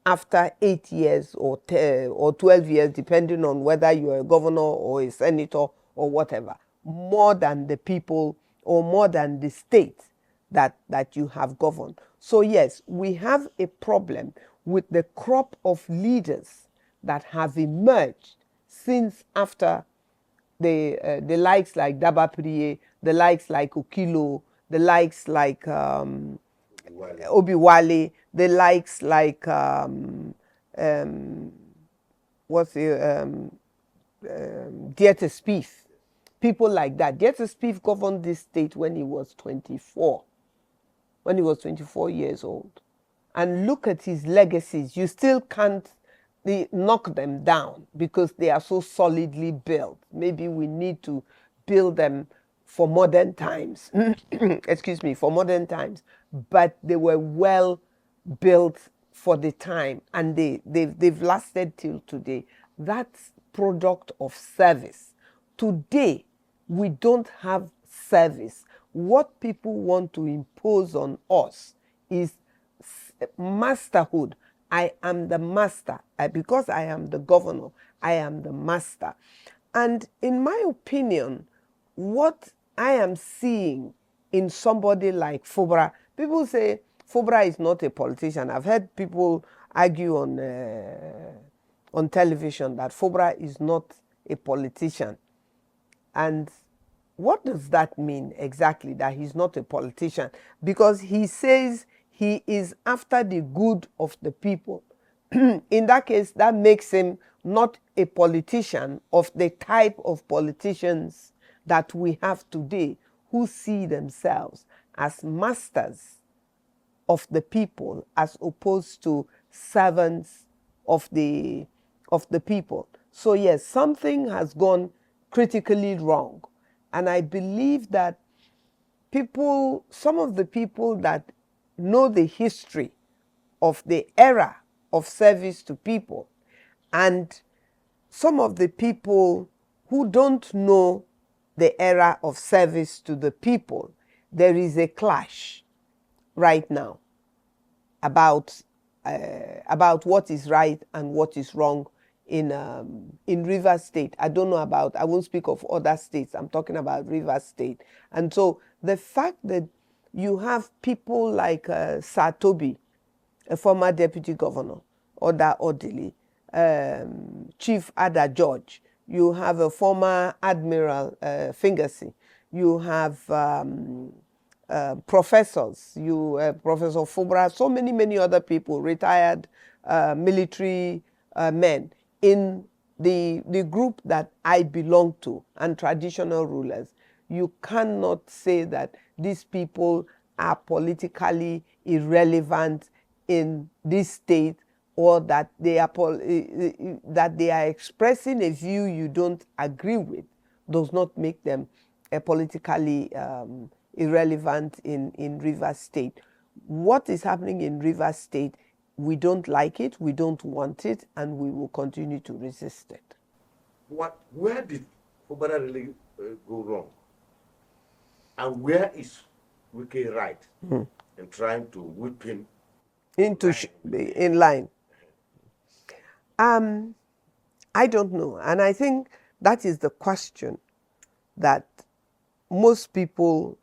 after 8 years or 12 years, depending on whether you're a governor or a senator or whatever, more than the people or more than the state that you have governed. So yes, we have a problem with the crop of leaders that have emerged since after the likes like Dabapiri, the likes like Okilo, the likes like Obiwale, the likes like Dieter Spieth, people like that. Dieter Spieth governed this state when he was 24. When he was 24 years old. And look at his legacies. You still can't knock them down because they are so solidly built. Maybe we need to build them for modern times. Excuse me, for modern times. But they were well built for the time, and they've lasted till today. That's product of service. Today, we don't have service. What people want to impose on us is masterhood. I am the master. Because I am the governor, I am the master. And in my opinion, what I am seeing in somebody like Fubara, people say Fubara is not a politician. I've heard people argue on television that Fubara is not a politician. And what does that mean exactly, that he's not a politician? Because he says he is after the good of the people. In that case, that makes him not a politician of the type of politicians that we have today, who see themselves as masters of the people as opposed to servants of the people. So yes, something has gone critically wrong. And I believe that some of the people that know the history of the era of service to people, and some of the people who don't know the era of service to the people, there is a clash right now about what is right and what is wrong in Rivers State. I won't speak of other states. I'm talking about Rivers State. And so the fact that you have people like Sir Toby, a former deputy governor, Oda Odili, Chief Ada George, you have a former Admiral Fingersey, you have professors, Professor Fubara, so many other people, retired military men in the group that I belong to, and traditional rulers. You cannot say that these people are politically irrelevant in this state, or that they are expressing a view you don't agree with, does not make them politically irrelevant in Rivers State. What is happening in Rivers State, we don't like it, we don't want it, and we will continue to resist it. Where did Fubara really go wrong? And where is Wike right in trying to whip him in line? I don't know. And I think that is the question that most people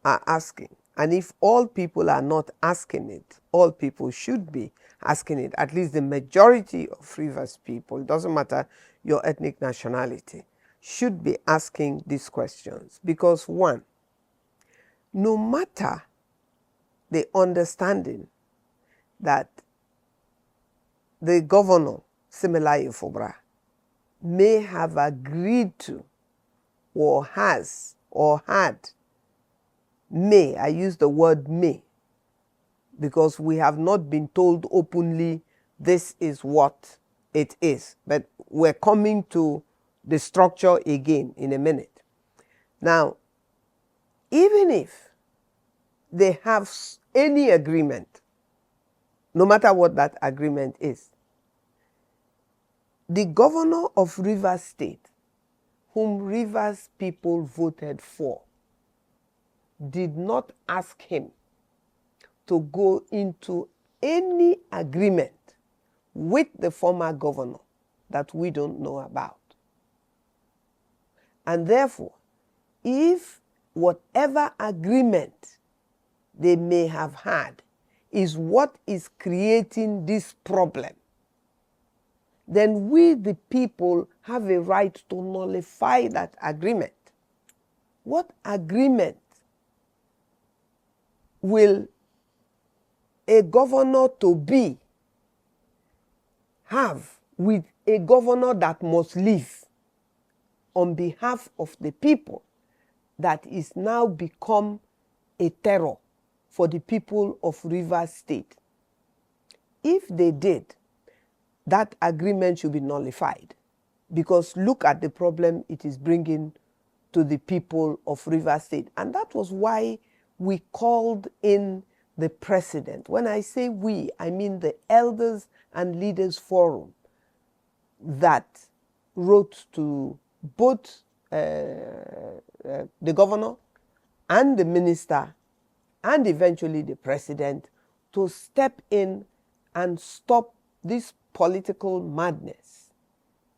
are asking. And if all people are not asking it, all people should be asking it. At least the majority of Rivers people, it doesn't matter your ethnic nationality, should be asking these questions. Because one, no matter the understanding that the governor, Simeola Fubara, may have agreed to, or has, or had, I use the word may, because we have not been told openly this is what it is. But we're coming to the structure again in a minute. Now, even if they have any agreement, no matter what that agreement is, the governor of Rivers State, whom Rivers people voted for, did not ask him to go into any agreement with the former governor that we don't know about. And therefore, if whatever agreement they may have had is what is creating this problem, then we, the people, have a right to nullify that agreement. What agreement will a governor to be have with a governor that must leave on behalf of the people, that is now become a terror for the people of Rivers State? If they did, that agreement should be nullified, because look at the problem it is bringing to the people of Rivers State. And that was why we called in the president. When I say we, I mean the Elders and Leaders Forum that wrote to both the governor and the minister and eventually the president to step in and stop this political madness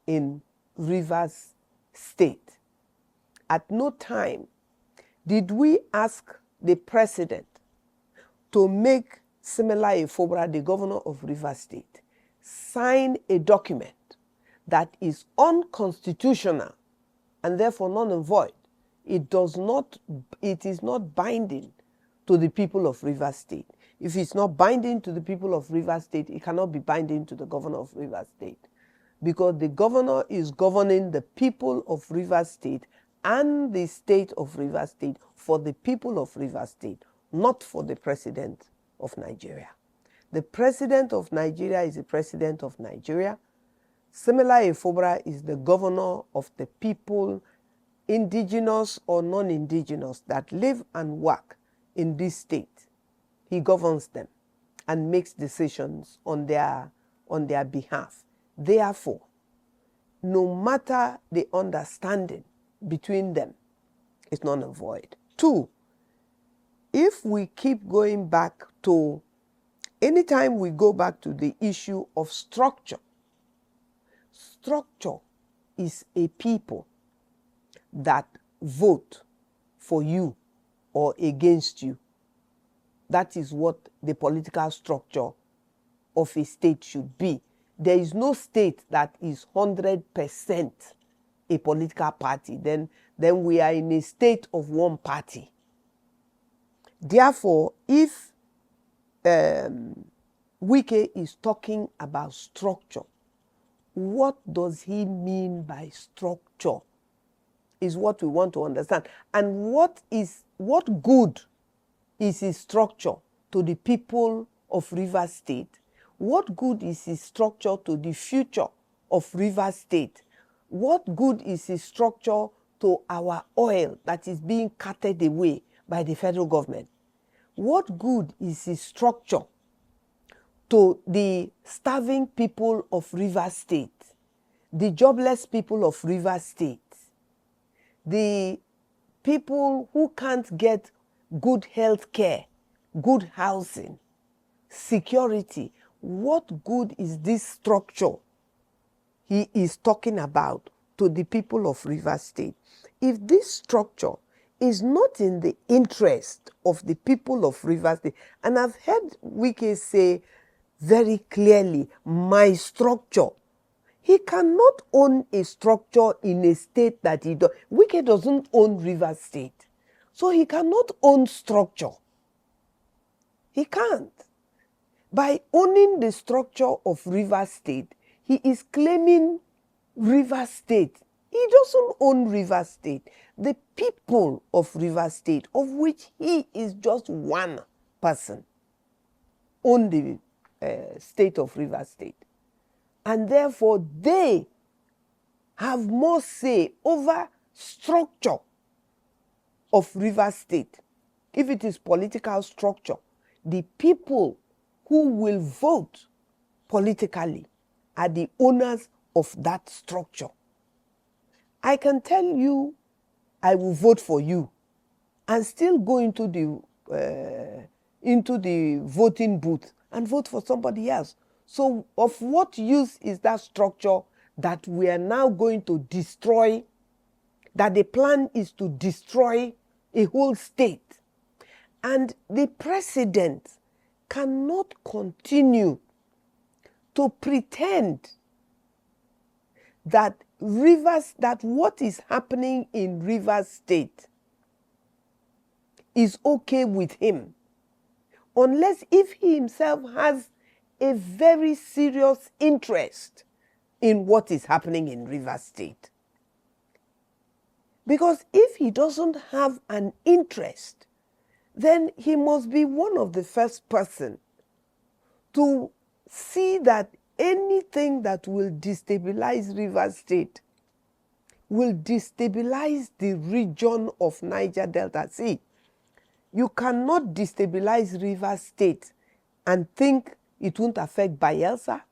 in Rivers State. At no time did we ask the president to make Siminalayi Fubara, the governor of Rivers State, sign a document that is unconstitutional and therefore null and void. It is not binding to the people of Rivers State. If it's not binding to the people of Rivers State, it cannot be binding to the governor of Rivers State, because the governor is governing the people of Rivers State and the state of Rivers State for the people of Rivers State, not for the president of Nigeria. The president of Nigeria is the president of Nigeria. Siminalayi Fubara is the governor of the people, indigenous or non-indigenous, that live and work in this state. He governs them and makes decisions on their behalf. Therefore, no matter the understanding between them, it's null and void. 2, if we keep going back to, anytime we go back to the issue of structure is a people that vote for you or against you. That is what the political structure of a state should be. There is no state that is 100% a political party. Then we are in a state of one party. Therefore, if Wike is talking about structure, what does he mean by structure is what we want to understand. And what good is his structure to the people of Rivers State? What good is his structure to the future of Rivers State? What good is his structure to our oil that is being carted away by the federal government? What good is his structure to the starving people of Rivers State, the jobless people of Rivers State, the people who can't get good health care, good housing, security? What good is this structure he is talking about to the people of Rivers State? If this structure is not in the interest of the people of Rivers State, and I've heard Wike say very clearly, my structure. He cannot own a structure in a state that he does. Wike doesn't own Rivers State. So he cannot own structure. He can't. By owning the structure of Rivers State, he is claiming Rivers State. He doesn't own Rivers State. The people of Rivers State, of which he is just one person, own the state of Rivers State. And therefore, they have more say over structure of Rivers State. If it is political structure, the people who will vote politically are the owners of that structure. I can tell you, I will vote for you, and still go into the voting booth and vote for somebody else. So of what use is that structure that we are now going to destroy, that the plan is to destroy a whole state? And the president cannot continue to pretend that what is happening in Rivers State is okay with him, unless if he himself has a very serious interest in what is happening in Rivers State. Because if he doesn't have an interest, then he must be one of the first person to see that anything that will destabilize Rivers State will destabilize the region of Niger Delta. See, you cannot destabilize Rivers State and think it won't affect Bayelsa,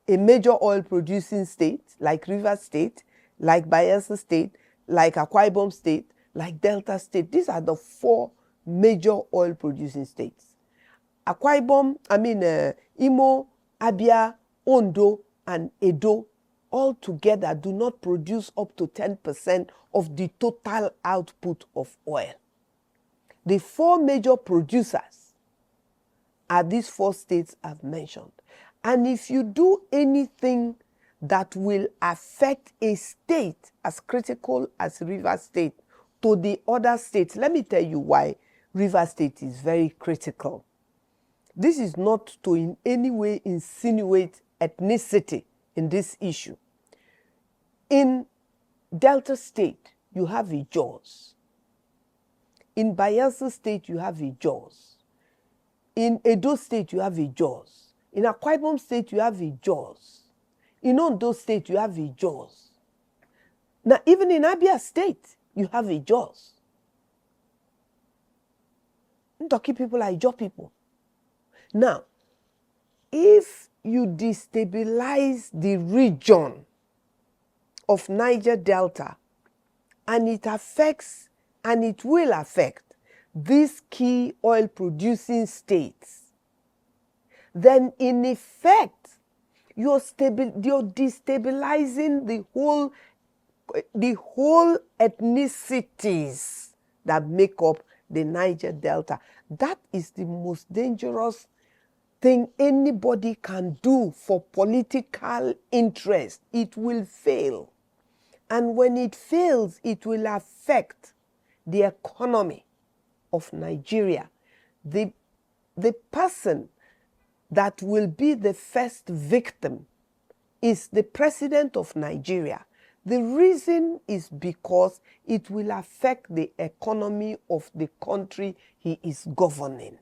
a major oil-producing state like Rivers State, like Bayelsa State, like Akwa Ibom State, like Delta State. These are the 4 major oil-producing states. Akwa Ibom, Imo, Abia, Ondo, and Edo all together do not produce up to 10% of the total output of oil. The 4 major producers are these 4 states I've mentioned. And if you do anything that will affect a state as critical as Rivers State to the other states, let me tell you why Rivers State is very critical. This is not to in any way insinuate ethnicity in this issue. In Delta State, you have Ijaws. In Bayelsa State, you have Ijaws. In Edo State, you have Ijaws. In Akwa Ibom State, you have Ijaws. In Ondo State, you have Ijaws. Now, even in Abia State, you have Ijaws. Ntoki people are Ijaw people. Now, if you destabilize the region of Niger Delta, and it affects, and it will affect, these key oil producing states, then in effect, you're destabilizing the whole ethnicities that make up the Niger Delta. That is the most dangerous thing anybody can do for political interest. It will fail. And when it fails, it will affect the economy of Nigeria. The person that will be the first victim is the president of Nigeria. The reason is because it will affect the economy of the country he is governing.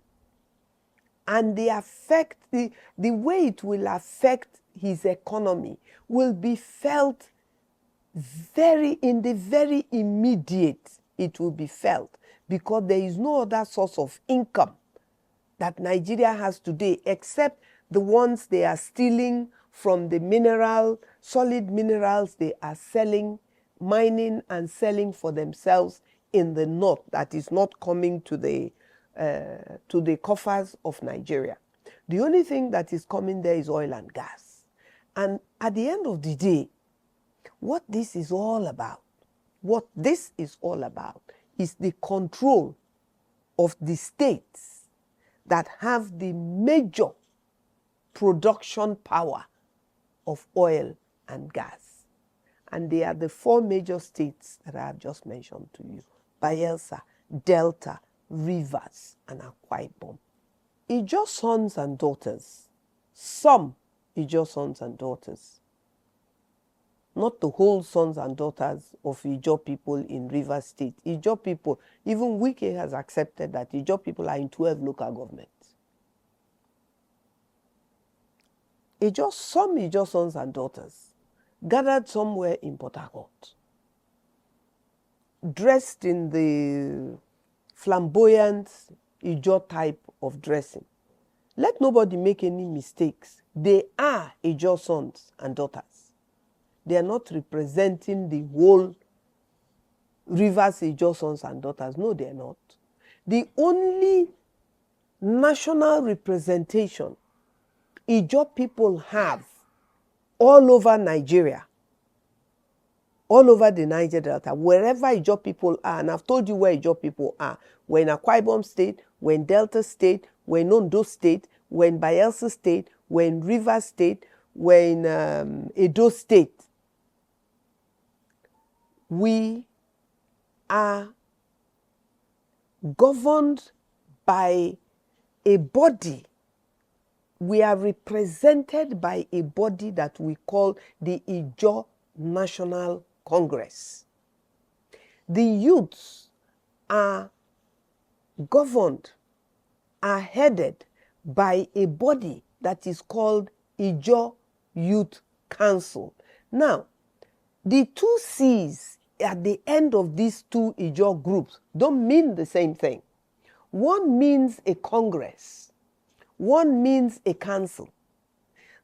And the way it will affect his economy will be felt in the very immediate. It will be felt because there is no other source of income that Nigeria has today except the ones they are stealing from the solid minerals they are selling, mining and selling for themselves in the north that is not coming to the coffers of Nigeria. The only thing that is coming there is oil and gas. And at the end of the day, what this is all about is the control of the states that have the major production power of oil and gas. And they are the 4 major states that I have just mentioned to you: Bayelsa, Delta, Rivers, and Akwa Ibom. Ijaw sons and daughters, some Ijaw sons and daughters, not the whole sons and daughters of Ijaw people in Rivers State. Ijaw people, even Wike has accepted that Ijaw people are in 12 local governments. Some Ijaw sons and daughters gathered somewhere in Port Harcourt, dressed in the flamboyant Ijaw type of dressing. Let nobody make any mistakes. They are Ijaw sons and daughters. They are not representing the whole Rivers Ijaw sons and daughters. No, they are not. The only national representation Ijaw people have all over Nigeria, all over the Niger Delta, wherever Ijaw people are, and I've told you where Ijaw people are. We're in Akwa Ibom State, we're in Delta State, we're in Ondo State, we're in Bayelsa State, we're in Rivers State, we're in Edo State. We are governed by a body. We are represented by a body that we call the Ijaw National Congress. The youths are governed, are headed by a body that is called Ijaw Youth Council. Now, the 2 C's at the end of these 2 Ijaw groups don't mean the same thing. One means a congress. One means a council.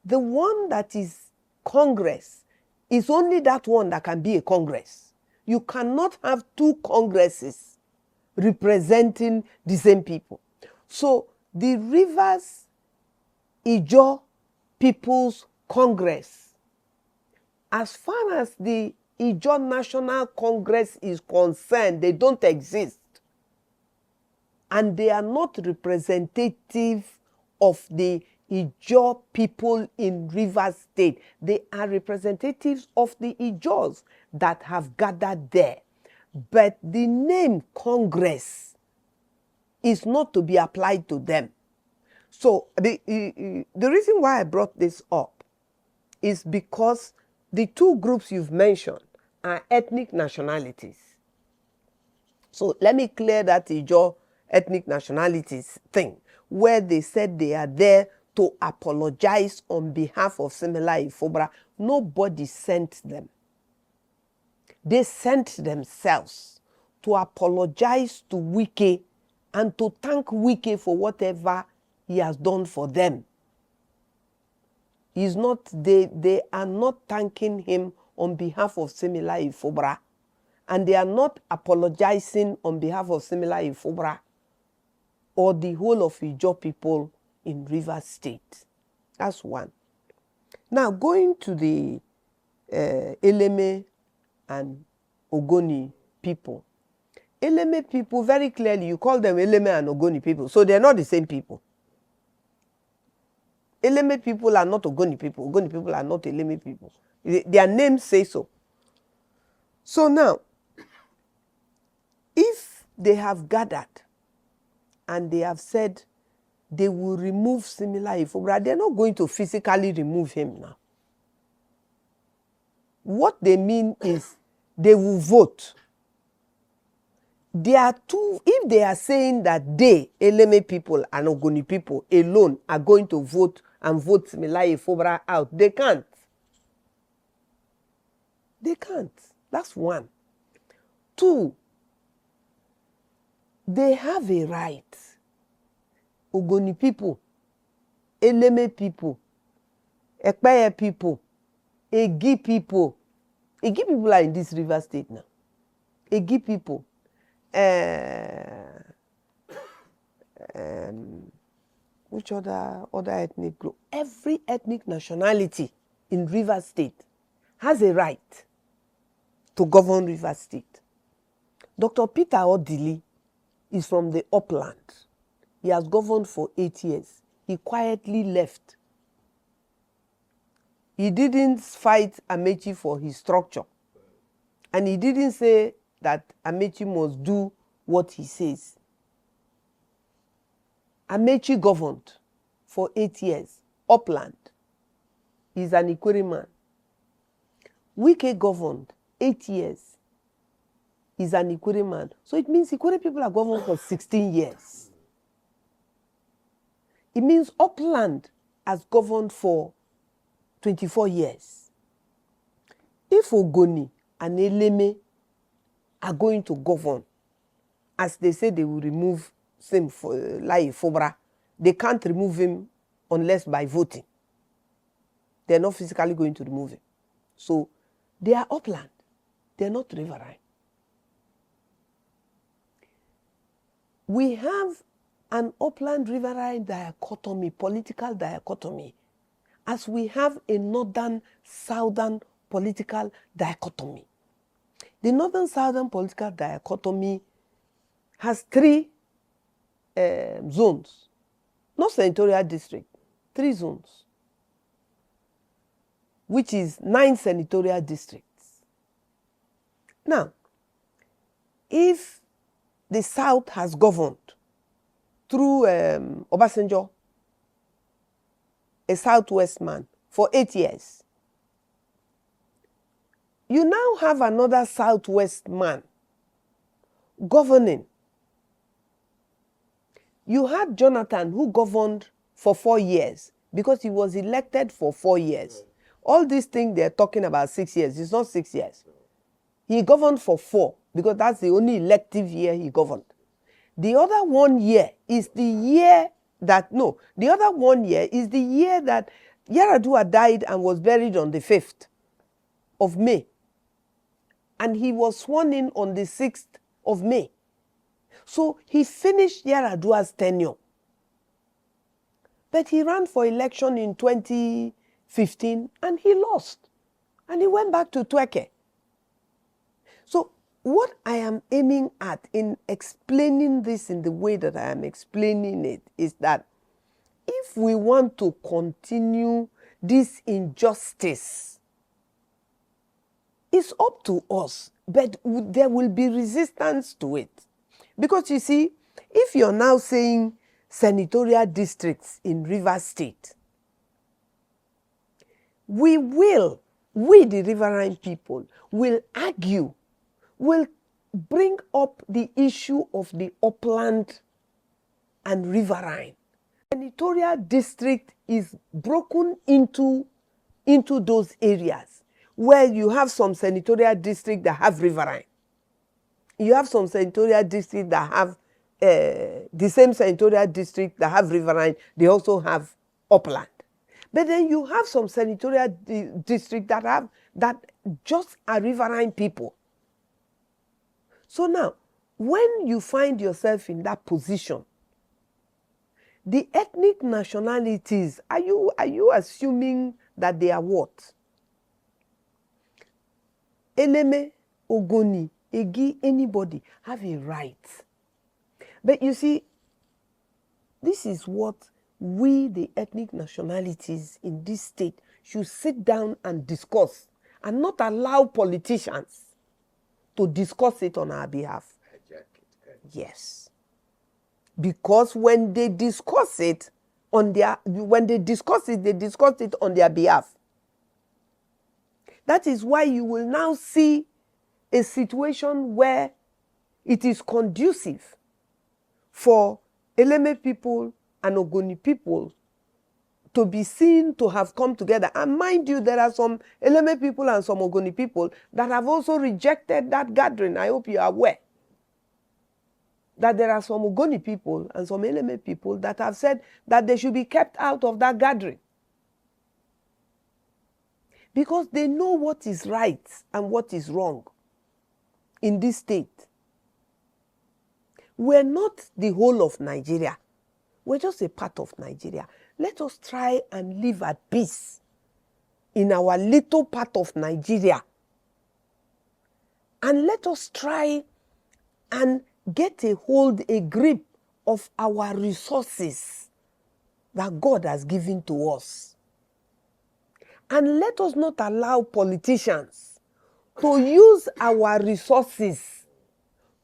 The one that is congress is only that one that can be a congress. You cannot have 2 congresses representing the same people. So the Rivers Ijaw People's Congress, as far as the Ijaw National Congress is concerned, they don't exist. And they are not representative of the Ijaw people in Rivers State. They are representatives of the Ijaws that have gathered there. But the name Congress is not to be applied to them. So the reason why I brought this up is because the two groups you've mentioned are ethnic nationalities. So let me clear that Ijaw ethnic nationalities thing, where they said they are there to apologize on behalf of Simila Ifobra. Nobody sent them. They sent themselves to apologize to Wike and to thank Wike for whatever he has done for them. They are not thanking him on behalf of Simila Ifobra, and they are not apologizing on behalf of Simila Ifobra or the whole of Ijaw people in Rivers State. That's one. Now, going to the Eleme and Ogoni people. Eleme people, very clearly, you call them Eleme and Ogoni people, so they're not the same people. Eleme people are not Ogoni people. Ogoni people are not Eleme people. Their names say so. So now, if they have gathered and they have said they will remove Simila Ifobra, they're not going to physically remove him now. What they mean is they will vote. There are two, if they are saying that they, Eleme people and Ogoni people alone, are going to vote and vote Simila Ifobra out, they can't. They can't. That's one. Two, they have a right. Ogoni people, Eleme people, Ekpeye people, Egi people. Egi people are in this River State now. Egi people. Which other ethnic group? Every ethnic nationality in River State has a right to govern River State. Dr. Peter Odili is from the upland. He has governed for 8 years. He quietly left. He didn't fight Amechi for his structure. And he didn't say that Amechi must do what he says. Amechi governed for 8 years. Upland. He's an Ikwere man. Wike governed 8 years. He's an Ikwere man. So it means Ikwere people are governed for 16 years. It means Upland has governed for 24 years. If Ogoni and Eleme are going to govern, as they say they will remove Simila Ifobra, they can't remove him unless by voting. They're not physically going to remove him. So they are Upland. They're not riverine. We have an upland riverine dichotomy, political dichotomy, as we have a northern-southern political dichotomy. The northern-southern political dichotomy has 3 zones, not senatorial district, 3 zones, which is 9 senatorial districts. Now, if the South has governed through Obasanjo, a Southwest man, for 8 years, you now have another Southwest man governing. You had Jonathan, who governed for 4 years because he was elected for 4 years. All these things they're talking about 6 years, it's not 6 years. He governed for 4 because that's the only elective year he governed. The other 1 year is the year that, the other 1 year is the year that Yaradua died and was buried on the 5th of May. And he was sworn in on the 6th of May. So he finished Yaradua's tenure. But he ran for election in 2015 and he lost. And he went back to Tweke. So what I am aiming at in explaining this in the way that I am explaining it is that if we want to continue this injustice, it's up to us, but there will be resistance to it. Because you see, if you're now saying senatorial districts in Rivers State, we the riverine people, will argue, will bring up the issue of the upland and riverine. Senatorial district is broken into those areas where you have some senatorial district that have riverine. You have some senatorial district that have the same senatorial district that have riverine, they also have upland. But then you have some senatorial district that just are riverine people. So now, when you find yourself in that position, the ethnic nationalities, are you assuming that they are what? Eleme, Ogoni, Egi, anybody have a right. But you see, this is what we, the ethnic nationalities in this state, should sit down and discuss and not allow politicians to discuss it on our behalf. Yes. Because when they discuss it they discuss it on their behalf. That is why you will now see a situation where it is conducive for Eleme people and Ogoni people to be seen to have come together. And mind you, there are some Eleme people and some Ogoni people that have also rejected that gathering. I hope you are aware that there are some Ogoni people and some Eleme people that have said that they should be kept out of that gathering. Because they know what is right and what is wrong in this state. We're not the whole of Nigeria. We're just a part of Nigeria. Let us try and live at peace in our little part of Nigeria. And let us try and get a hold, a grip of our resources that God has given to us. And let us not allow politicians to use our resources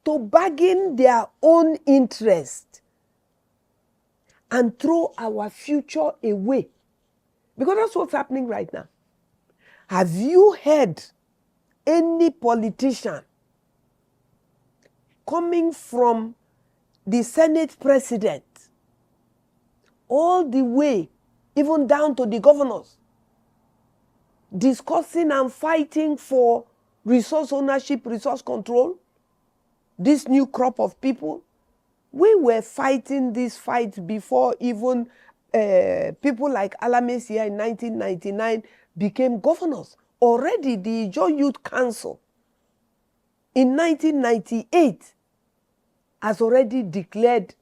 to bargain their own interest and throw our future away. Because that's what's happening right now. Have you heard any politician coming from the Senate president all the way, even down to the governors, discussing and fighting for resource ownership, resource control? This new crop of people, we were fighting this fight before even people like Alamis here in 1999 became governors. Already the Ijaw Youth Council in 1998 has already declared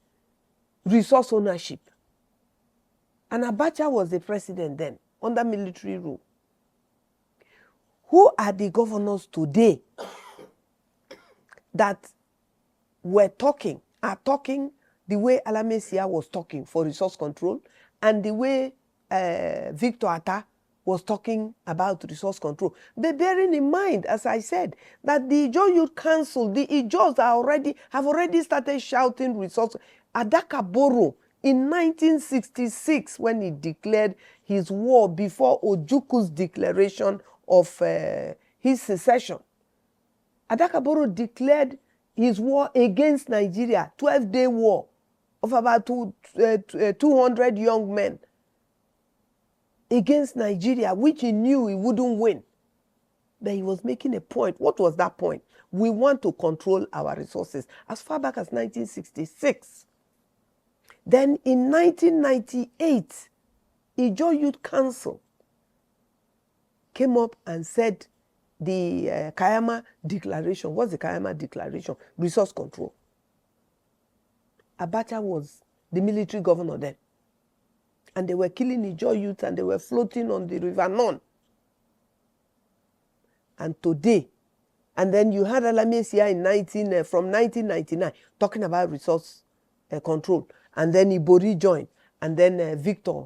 resource ownership. And Abacha was the president then, under military rule. Who are the governors today that are talking the way Alamesia was talking for resource control and the way Victor Atta was talking about resource control? But bearing in mind, as I said, that the Ijaw Youth Council, the Ijaws have already started shouting resource. Adaka Boro in 1966, when he declared his war before Ojuku's declaration of his secession, Adaka Boro declared his war against Nigeria, 12-day war of about 200 young men against Nigeria, which he knew he wouldn't win. But he was making a point. What was that point? We want to control our resources as far back as 1966. Then in 1998, Ijaw Youth Council came up and said the Kayama Declaration. What's the Kayama Declaration? Resource control. Abacha was the military governor then. And they were killing Ijaw youth and they were floating on the River Non. And today, and then you had Alamesia from 1999 talking about resource control. And then Ibori joined. And then Victor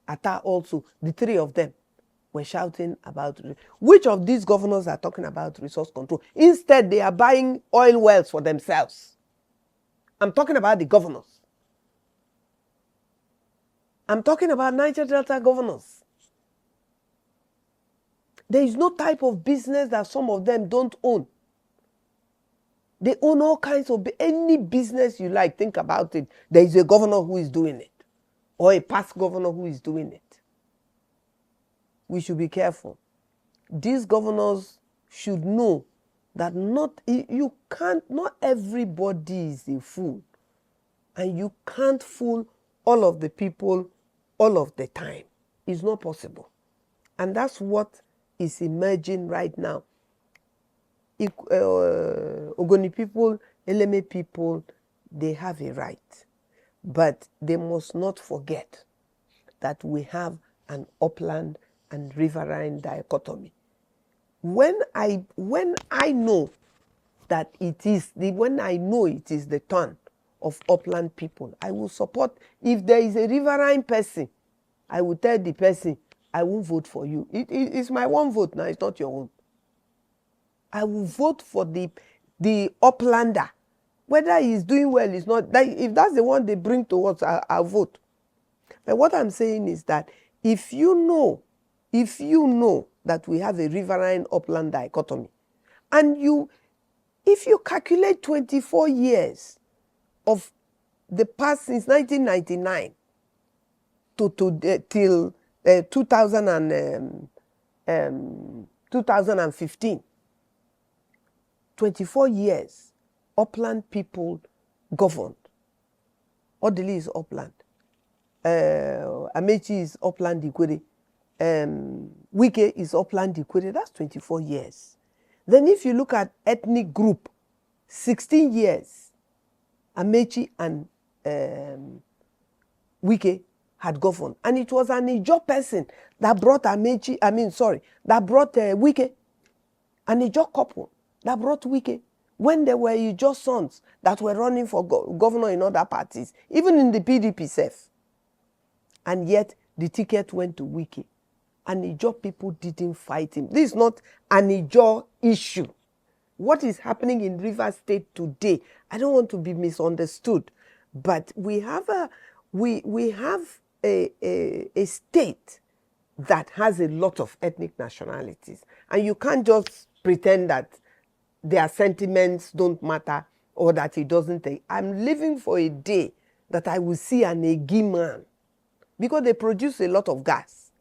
Atta also. The three of them were shouting about which of these governors are talking about resource control. Instead, they are buying oil wells for themselves. I'm talking about the governors. I'm talking about Niger Delta governors. There is no type of business that some of them don't own. They own all kinds of, any business you like, think about it. There is a governor who is doing it, or a past governor who is doing it. We should be careful. These governors should know that not everybody is a fool. And you can't fool all of the people all of the time. It's not possible. And that's what is emerging right now. Ogoni people, Eleme people, they have a right. But they must not forget that we have an upland and riverine dichotomy. When I know that when I know it is the turn of upland people, I will support. If there is a riverine person, I will tell the person, I won't vote for you. It's my one vote now, it's not your own. I will vote for the uplander. Whether he's doing well, is not. If that's the one they bring towards, I'll vote. But what I'm saying is that if you know that we have a riverine upland dichotomy, and if you calculate 24 years of the past since 1999 till 2015, 24 years, upland people governed. Odili is upland. Amechi is upland Ikwere. Wike is upland Ikwere. That's 24 years. Then if you look at ethnic group, 16 years, Amechi and Wike had governed. And it was an Ijaw person that brought Wike. An Ijaw couple that brought Wike. When there were Ijaw sons that were running for governor in other parties, even in the PDP self. And yet the ticket went to Wike. And Ijaw people didn't fight him. This is not an Ijaw issue. What is happening in Rivers State today, I don't want to be misunderstood, but we have a state that has a lot of ethnic nationalities. And you can't just pretend that their sentiments don't matter or that it doesn't take. I'm living for a day that I will see an Egi man, because they produce a lot of gas.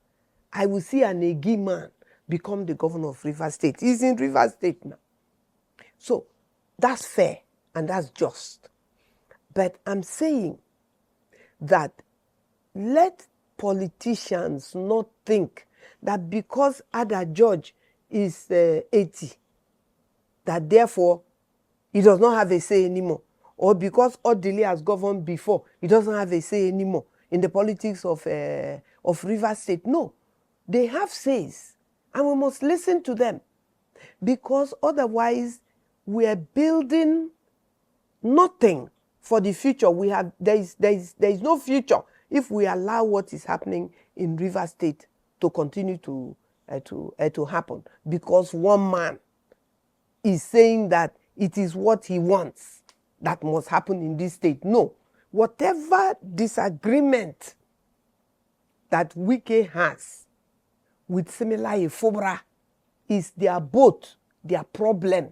I will see an Egi man become the governor of Rivers State. He's in Rivers State now. So that's fair and that's just. But I'm saying that let politicians not think that because Ada George is 80, that therefore he does not have a say anymore. Or because Odili has governed before, he doesn't have a say anymore in the politics of Rivers State. No, they have says, and we must listen to them, because otherwise we are building nothing for the future. There is no future if we allow what is happening in Rivers State to continue to happen, because one man is saying that it is what he wants that must happen in this state. No, whatever disagreement that Wike has with Siminalayi Fubara is both their problem.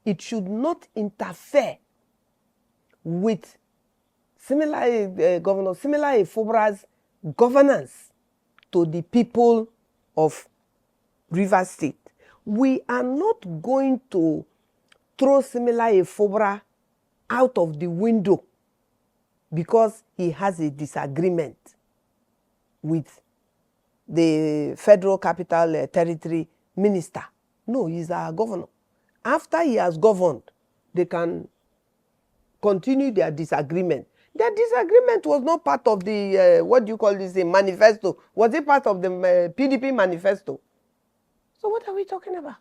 It should not interfere with Governor Siminalayi Fubara's governance to the people of Rivers State. We are not going to throw Siminalayi Fubara out of the window because he has a disagreement with the Federal Capital Territory minister. No, he's our governor. After he has governed, they can continue their disagreement. Their disagreement was not part of the, what do you call this, a manifesto. Was it part of the PDP manifesto? So what are we talking about?